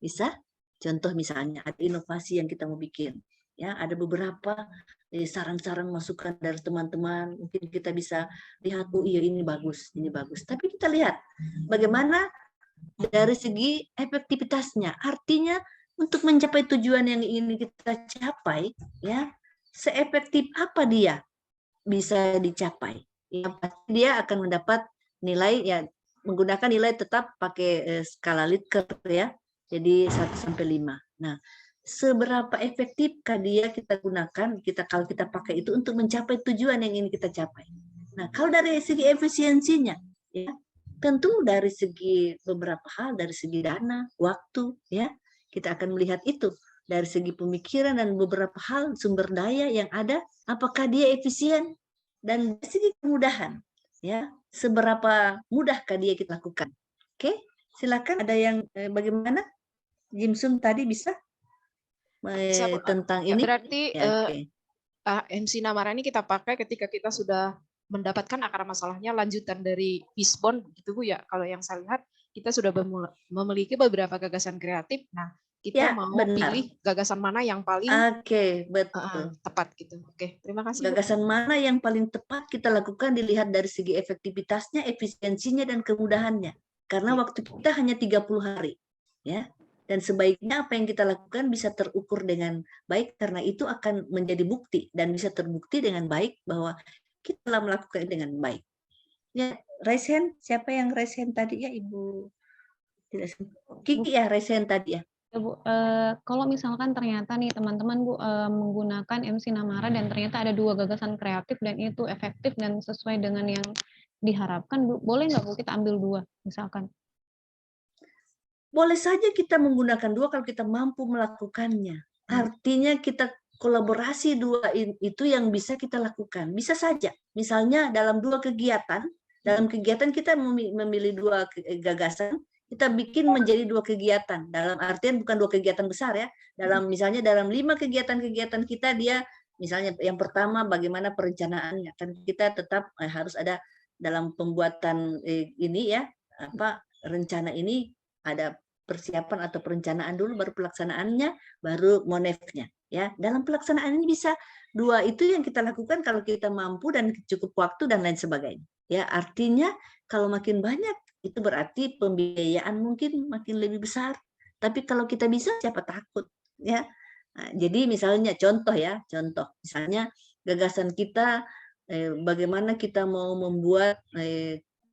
Bisa? Contoh misalnya ada inovasi yang kita mau bikin, ya ada beberapa saran-saran masukan dari teman-teman, mungkin kita bisa lihat, oh iya ini bagus. Tapi kita lihat bagaimana dari segi efektivitasnya, artinya untuk mencapai tujuan yang ingin kita capai, ya seefektif apa dia bisa dicapai. Ya, pasti dia akan mendapat nilai ya menggunakan nilai tetap pakai skala Likert ya. Jadi 1 sampai 5. Nah, seberapa efektifkah dia kita gunakan kalau kita pakai itu untuk mencapai tujuan yang ingin kita capai. Nah, kalau dari segi efisiensinya ya, tentu dari segi beberapa hal, dari segi dana, waktu ya, kita akan melihat itu. Dari segi pemikiran dan beberapa hal sumber daya yang ada, apakah dia efisien dan dari segi kemudahan ya, seberapa mudahkah dia kita lakukan. Oke, silakan ada yang bagaimana? Jimsum tadi bisa tentang ini. Berarti MC Namara ini kita pakai ketika kita sudah mendapatkan akar masalahnya, lanjutan dari Fishbone gitu Bu ya. Kalau yang saya lihat kita sudah memiliki beberapa gagasan kreatif. Nah, kita mau pilih gagasan mana yang paling betul tepat gitu. Oke, terima kasih. Gagasan mana yang paling tepat kita lakukan dilihat dari segi efektivitasnya, efisiensinya dan kemudahannya. Karena waktu kita hanya 30 hari. Ya. Dan sebaiknya apa yang kita lakukan bisa terukur dengan baik karena itu akan menjadi bukti dan bisa terbukti dengan baik bahwa kita telah melakukan dengan baik. Ya, raise hand, siapa yang raise hand tadi ya Ibu Tidak Kiki ya, Resen tadi ya. Ya, Bu, kalau misalkan ternyata nih teman-teman Bu menggunakan MC Namara dan ternyata ada 2 gagasan kreatif dan itu efektif dan sesuai dengan yang diharapkan, Bu, boleh nggak Bu kita ambil 2 misalkan? Boleh saja kita menggunakan 2 kalau kita mampu melakukannya. Artinya kita kolaborasi 2 itu yang bisa kita lakukan. Bisa saja. Misalnya dalam 2 kegiatan, dalam kegiatan kita memilih 2 gagasan, kita bikin menjadi 2 kegiatan. Dalam artian bukan 2 kegiatan besar ya. Misalnya dalam 5 kegiatan-kegiatan kita dia misalnya yang pertama bagaimana perencanaannya. Kan kita tetap harus ada dalam pembuatan ini ya, rencana ini ada persiapan atau perencanaan dulu, baru pelaksanaannya, baru monefnya. Ya, dalam pelaksanaan ini bisa 2 itu yang kita lakukan kalau kita mampu dan cukup waktu dan lain sebagainya. Ya, artinya kalau makin banyak itu berarti pembiayaan mungkin makin lebih besar. Tapi kalau kita bisa, siapa takut, ya. Nah, jadi misalnya contoh misalnya gagasan kita bagaimana kita mau membuat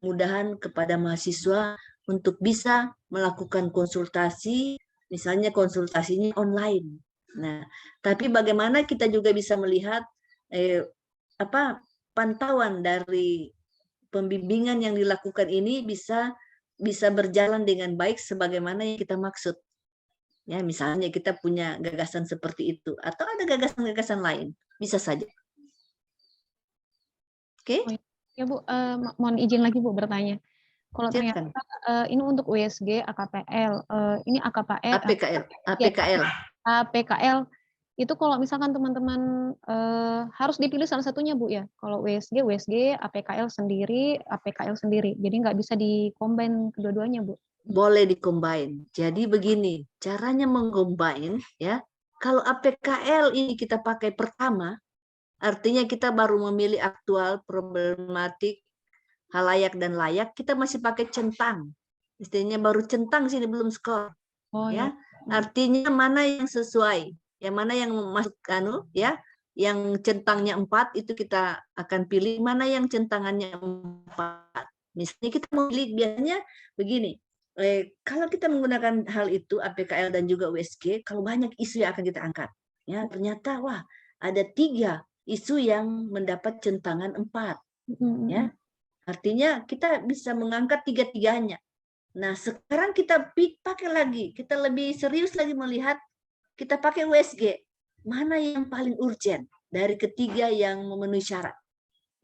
mudahan kepada mahasiswa untuk bisa melakukan konsultasi, misalnya konsultasinya online. Nah, tapi bagaimana kita juga bisa melihat pantauan dari pembimbingan yang dilakukan ini bisa berjalan dengan baik sebagaimana yang kita maksud. Ya, misalnya kita punya gagasan seperti itu atau ada gagasan-gagasan lain, bisa saja. Oke? Ya Bu, mohon izin lagi Bu bertanya. Kalau ternyata ini untuk USG, AKPL, ini APKL, itu kalau misalkan teman-teman harus dipilih salah satunya Bu ya. Kalau USG, APKL sendiri. Jadi nggak bisa di-combine kedua-duanya Bu. Boleh di-combine. Jadi begini, caranya meng-combine ya. Kalau APKL ini kita pakai pertama, artinya kita baru memilih aktual, problematik, halayak dan layak, kita masih pakai centang. Istilahnya baru centang sini belum skor. Ya. Artinya mana yang sesuai, yang mana yang masuk ya, yang centangnya 4 itu kita akan pilih, mana yang centangannya 4. Misalnya kita memilih biasanya begini, kalau kita menggunakan hal itu APKL dan juga USG, kalau banyak isu yang akan kita angkat, ya ternyata wah ada 3 isu yang mendapat centangan 4, ya. Artinya kita bisa mengangkat 3-tiganya. Nah, sekarang kita pakai lagi, kita lebih serius lagi melihat, kita pakai USG. Mana yang paling urgent dari ketiga yang memenuhi syarat?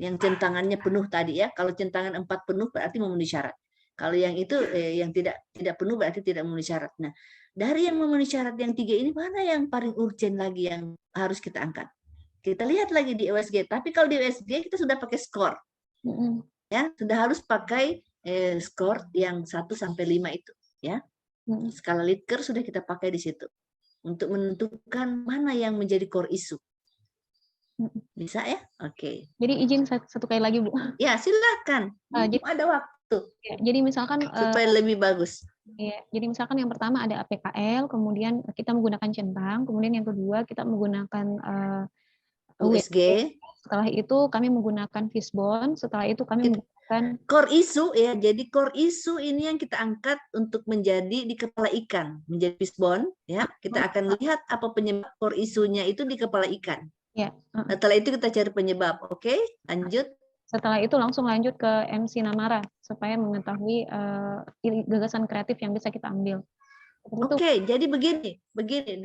Yang centangannya penuh tadi ya. Kalau centangan 4 penuh berarti memenuhi syarat. Kalau yang itu yang tidak penuh berarti tidak memenuhi syarat. Nah, dari yang memenuhi syarat yang 3 ini mana yang paling urgent lagi yang harus kita angkat? Kita lihat lagi di USG. Tapi kalau di USG kita sudah pakai skor. Ya, sudah harus pakai skor yang 1-5 itu ya. Skala Likert sudah kita pakai di situ untuk menentukan mana yang menjadi core isu. Bisa ya? Oke. Jadi izin satu kali lagi Bu. Ya, silakan. Ada waktu. Ya, jadi misalkan supaya lebih bagus. Ya, jadi misalkan yang pertama ada APKL, kemudian kita menggunakan centang, kemudian yang kedua kita menggunakan USG. Setelah itu kami menggunakan fishbone, setelah itu kami menggunakan core isu ya. Jadi core isu ini yang kita angkat untuk menjadi di kepala ikan, menjadi fishbone ya. Kita akan lihat apa penyebab core isunya itu di kepala ikan. Ya. Setelah itu kita cari penyebab. Oke, lanjut. Setelah itu langsung lanjut ke MC Namara supaya mengetahui gagasan kreatif yang bisa kita ambil. Oke, jadi begini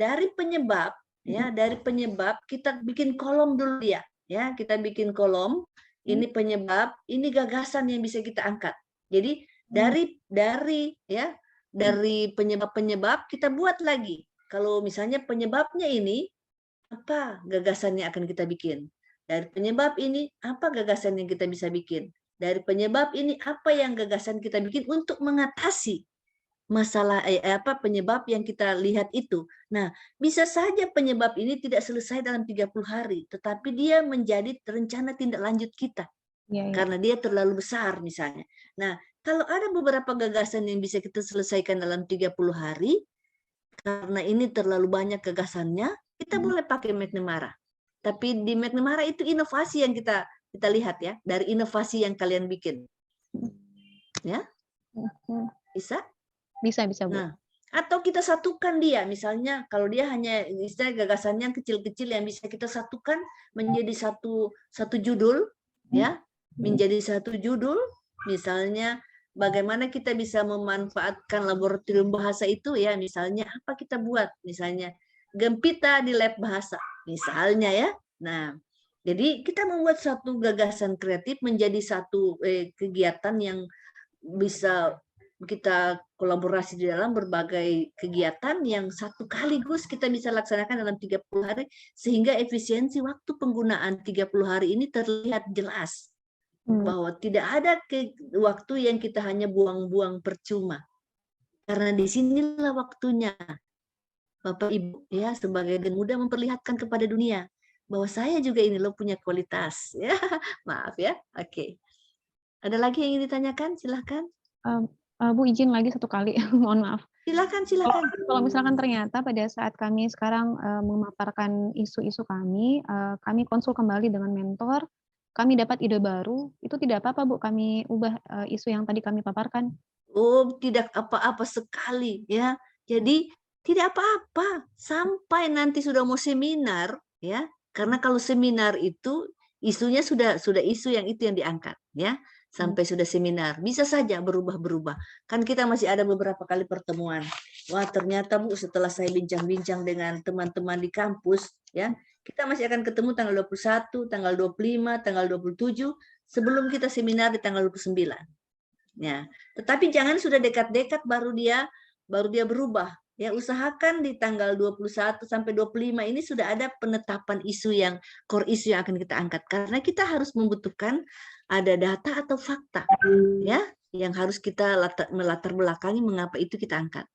dari penyebab ya, dari penyebab kita bikin kolom dulu ya. Ya, kita bikin kolom. Ini penyebab, ini gagasan yang bisa kita angkat. Jadi dari penyebab-penyebab kita buat lagi. Kalau misalnya penyebabnya ini, apa gagasan yang akan kita bikin? Dari penyebab ini, apa gagasan yang kita bisa bikin? Dari penyebab ini, apa yang gagasan kita bikin untuk mengatasi masalah penyebab yang kita lihat itu. Nah, bisa saja penyebab ini tidak selesai dalam 30 hari, tetapi dia menjadi rencana tindak lanjut kita. Karena dia terlalu besar misalnya. Nah, kalau ada beberapa gagasan yang bisa kita selesaikan dalam 30 hari, karena ini terlalu banyak gagasannya, kita boleh pakai McNamara. Tapi di McNamara itu inovasi yang kita lihat ya, dari inovasi yang kalian bikin. Ya? Bisa? Bisa Bu. Nah, atau kita satukan dia, misalnya kalau dia hanya istilah gagasannya kecil-kecil yang bisa kita satukan menjadi satu judul, ya, menjadi satu judul, misalnya bagaimana kita bisa memanfaatkan laboratorium bahasa itu, ya, misalnya apa kita buat, misalnya Gempita di lab bahasa, misalnya, ya. Nah, jadi kita membuat satu gagasan kreatif menjadi satu kegiatan yang bisa kita kolaborasi di dalam berbagai kegiatan yang satu kaligus kita bisa laksanakan dalam 30 hari sehingga efisiensi waktu penggunaan 30 hari ini terlihat jelas bahwa tidak ada waktu yang kita hanya buang-buang percuma. Karena di sinilah waktunya Bapak Ibu ya sebagai generasi muda memperlihatkan kepada dunia bahwa saya juga ini loh punya kualitas ya. Maaf ya. Oke. Ada lagi yang ingin ditanyakan? Silahkan. Bu izin lagi satu kali, mohon maaf. Silakan. Kalau misalkan ternyata pada saat kami sekarang memaparkan isu-isu kami konsul kembali dengan mentor, kami dapat ide baru, itu tidak apa-apa Bu, kami ubah isu yang tadi kami paparkan. Oh, tidak apa-apa sekali ya. Jadi tidak apa-apa sampai nanti sudah mau seminar ya. Karena kalau seminar itu isunya sudah isu yang itu yang diangkat ya. Sampai sudah seminar, bisa saja berubah-berubah. Kan kita masih ada beberapa kali pertemuan. Wah, ternyata Bu, setelah saya bincang-bincang dengan teman-teman di kampus, ya, kita masih akan ketemu tanggal 21, tanggal 25, tanggal 27, sebelum kita seminar di tanggal 29. Ya, tetapi jangan sudah dekat-dekat baru dia berubah. Ya, usahakan di tanggal 21 sampai 25 ini sudah ada penetapan isu yang core isu yang akan kita angkat. Karena kita harus membutuhkan ada data atau fakta ya yang harus kita melatar belakangi mengapa itu kita angkat.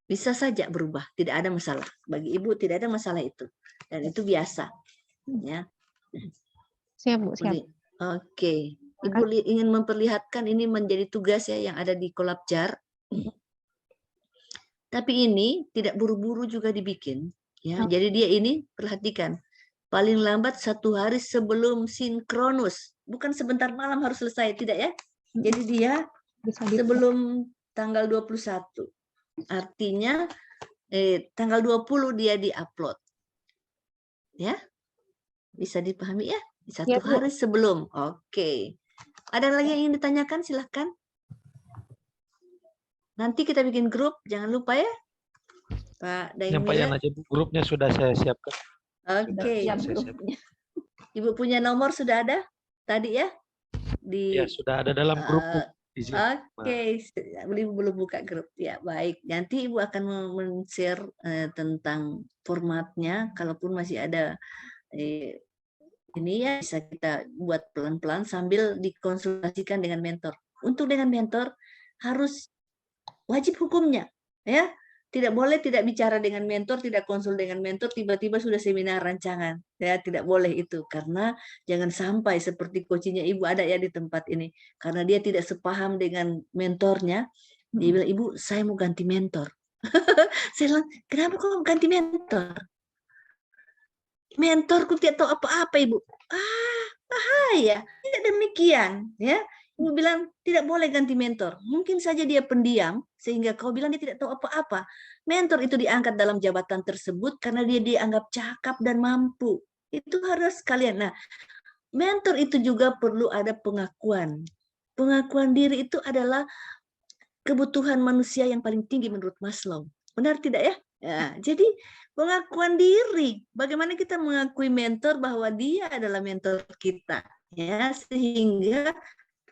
Bisa saja berubah, tidak ada masalah. Bagi Ibu tidak ada masalah itu. Dan itu biasa. Ya. Siap Bu, siap. Oke. Ibu ingin memperlihatkan ini menjadi tugas ya yang ada di Kolabjar. Tapi ini tidak buru-buru juga dibikin. Ya, jadi dia ini perhatikan. Paling lambat 1 hari sebelum sinkronus. Bukan sebentar malam harus selesai, tidak ya? Jadi dia sebelum tanggal 21. Artinya tanggal 20 dia di-upload. Ya? Bisa dipahami ya? 1 hari sebelum. Oke. Ada lagi yang ingin ditanyakan? Silahkan. Nanti kita bikin grup, jangan lupa ya. Pak Daimila. Nyampaikan aja grupnya sudah saya siapkan. Oke. Ibu punya nomor sudah ada tadi ya? Ya, sudah ada dalam grup. Oke, Ibu belum buka grup. Ya, baik. Nanti Ibu akan men-share tentang formatnya. Kalaupun masih ada ini ya bisa kita buat pelan-pelan sambil dikonsultasikan dengan mentor. Untuk dengan mentor harus wajib hukumnya, ya. Tidak boleh tidak bicara dengan mentor, tidak konsul dengan mentor, tiba-tiba sudah seminar rancangan. Ya, tidak boleh itu. Karena jangan sampai seperti coachingnya Ibu ada ya di tempat ini. Karena dia tidak sepaham dengan mentornya. Dia bilang, Ibu, saya mau ganti mentor. Saya bilang, kenapa kok ganti mentor? Mentorku tidak tahu apa-apa, Ibu. Bahaya. Tidak demikian. Ya. Ibu bilang, tidak boleh ganti mentor. Mungkin saja dia pendiam, sehingga kau bilang dia tidak tahu apa-apa. Mentor itu diangkat dalam jabatan tersebut karena dia dianggap cakap dan mampu. Itu harus kalian. Nah, mentor itu juga perlu ada pengakuan. Pengakuan diri itu adalah kebutuhan manusia yang paling tinggi menurut Maslow. Benar tidak ya? Ya, jadi pengakuan diri. Bagaimana kita mengakui mentor bahwa dia adalah mentor kita. Ya, sehingga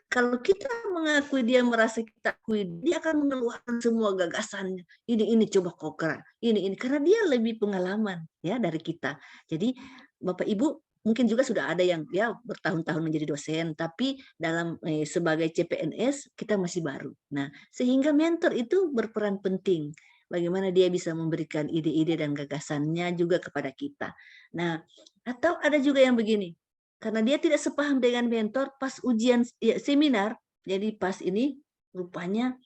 kalau kita mengakui dia merasa kita akui, dia akan mengeluarkan semua gagasannya. Ini coba kau keren. Ini karena dia lebih pengalaman ya dari kita. Jadi Bapak Ibu mungkin juga sudah ada yang ya bertahun-tahun menjadi dosen, tapi dalam sebagai CPNS kita masih baru. Nah, sehingga mentor itu berperan penting. Bagaimana dia bisa memberikan ide-ide dan gagasannya juga kepada kita. Nah, atau ada juga yang begini. Karena dia tidak sepaham dengan mentor pas ujian seminar, jadi pas ini rupanya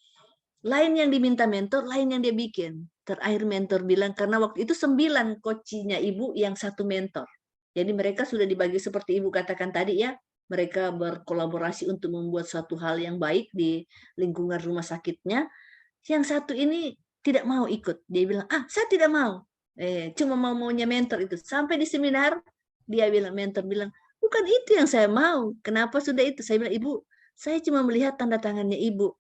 lain yang diminta mentor, lain yang dia bikin. Terakhir mentor bilang, karena waktu itu 9 coachnya Ibu yang 1 mentor. Jadi mereka sudah dibagi seperti Ibu katakan tadi ya, mereka berkolaborasi untuk membuat suatu hal yang baik di lingkungan rumah sakitnya. Yang satu ini tidak mau ikut. Dia bilang, saya tidak mau. Cuma maunya mentor itu. Sampai di seminar, mentor bilang, bukan itu yang saya mau. Kenapa sudah itu? Saya bilang, Ibu, saya cuma melihat tanda tangannya Ibu.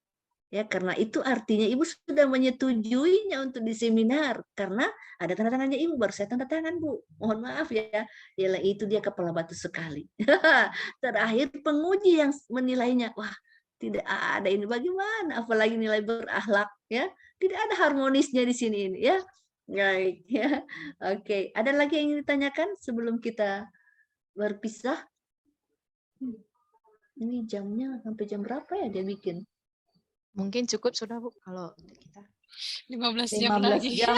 Ya, karena itu artinya Ibu sudah menyetujuinya untuk di seminar. Karena ada tanda tangannya Ibu, baru saya tanda tangan, Bu. Mohon maaf ya. Yalah, itu dia kepala batu sekali. Terakhir penguji yang menilainya, wah, tidak ada ini bagaimana, apalagi nilai berakhlak, ya. Tidak ada harmonisnya di sini ini, ya. Baik, ya. Oke, ada lagi yang ingin ditanyakan sebelum kita berpisah? Ini jamnya sampai jam berapa ya dia bikin? Mungkin cukup sudah, Bu, kalau kita. 15 jam lagi. Ya?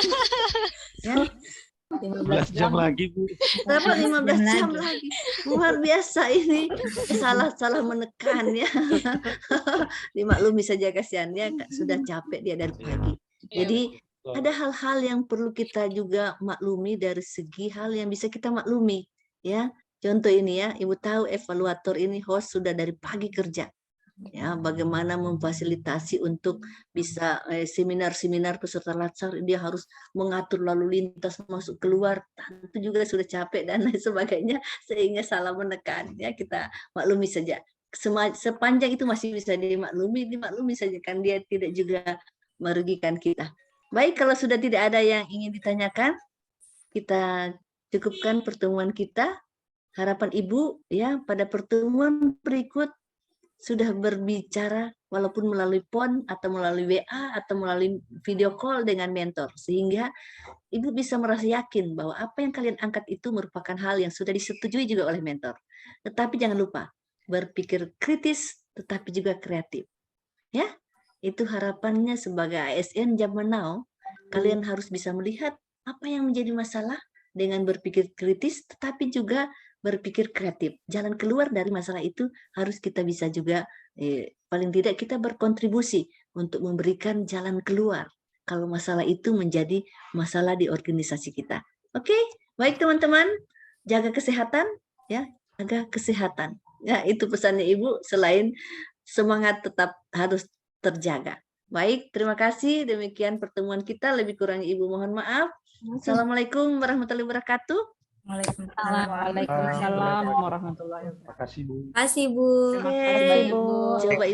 15 jam lagi, Bu. Berapa 15 jam lagi? Luar biasa ini. Salah menekan ya. Dimaklumi saja kasihannya, sudah capek dia dari pagi. Jadi ada hal-hal yang perlu kita juga maklumi dari segi hal yang bisa kita maklumi, ya. Contoh ini ya, Ibu tahu evaluator ini host sudah dari pagi kerja. Ya, bagaimana memfasilitasi untuk bisa seminar-seminar peserta latsar, dia harus mengatur lalu lintas masuk keluar, tentu juga sudah capek dan lain sebagainya, sehingga salah menekan. Ya, kita maklumi saja. Sepanjang itu masih bisa dimaklumi saja, kan dia tidak juga merugikan kita. Baik, kalau sudah tidak ada yang ingin ditanyakan, kita cukupkan pertemuan kita. Harapan Ibu ya pada pertemuan berikut sudah berbicara walaupun melalui phone atau melalui WA atau melalui video call dengan mentor, sehingga Ibu bisa merasa yakin bahwa apa yang kalian angkat itu merupakan hal yang sudah disetujui juga oleh mentor. Tetapi jangan lupa berpikir kritis tetapi juga kreatif. Ya, itu harapannya sebagai ASN zaman now, kalian harus bisa melihat apa yang menjadi masalah dengan berpikir kritis tetapi juga berpikir kreatif. Jalan keluar dari masalah itu harus kita bisa juga, paling tidak kita berkontribusi untuk memberikan jalan keluar kalau masalah itu menjadi masalah di organisasi kita. Oke, baik teman-teman, jaga kesehatan, ya, jaga kesehatan. Ya, itu pesannya Ibu, selain semangat tetap harus terjaga. Baik, terima kasih. Demikian pertemuan kita, lebih kurangnya Ibu mohon maaf. Assalamualaikum warahmatullahi wabarakatuh. Waalaikumsalam warahmatullahi wabarakatuh. Terima kasih, Bu. Terima kasih, Bu. Oke, coba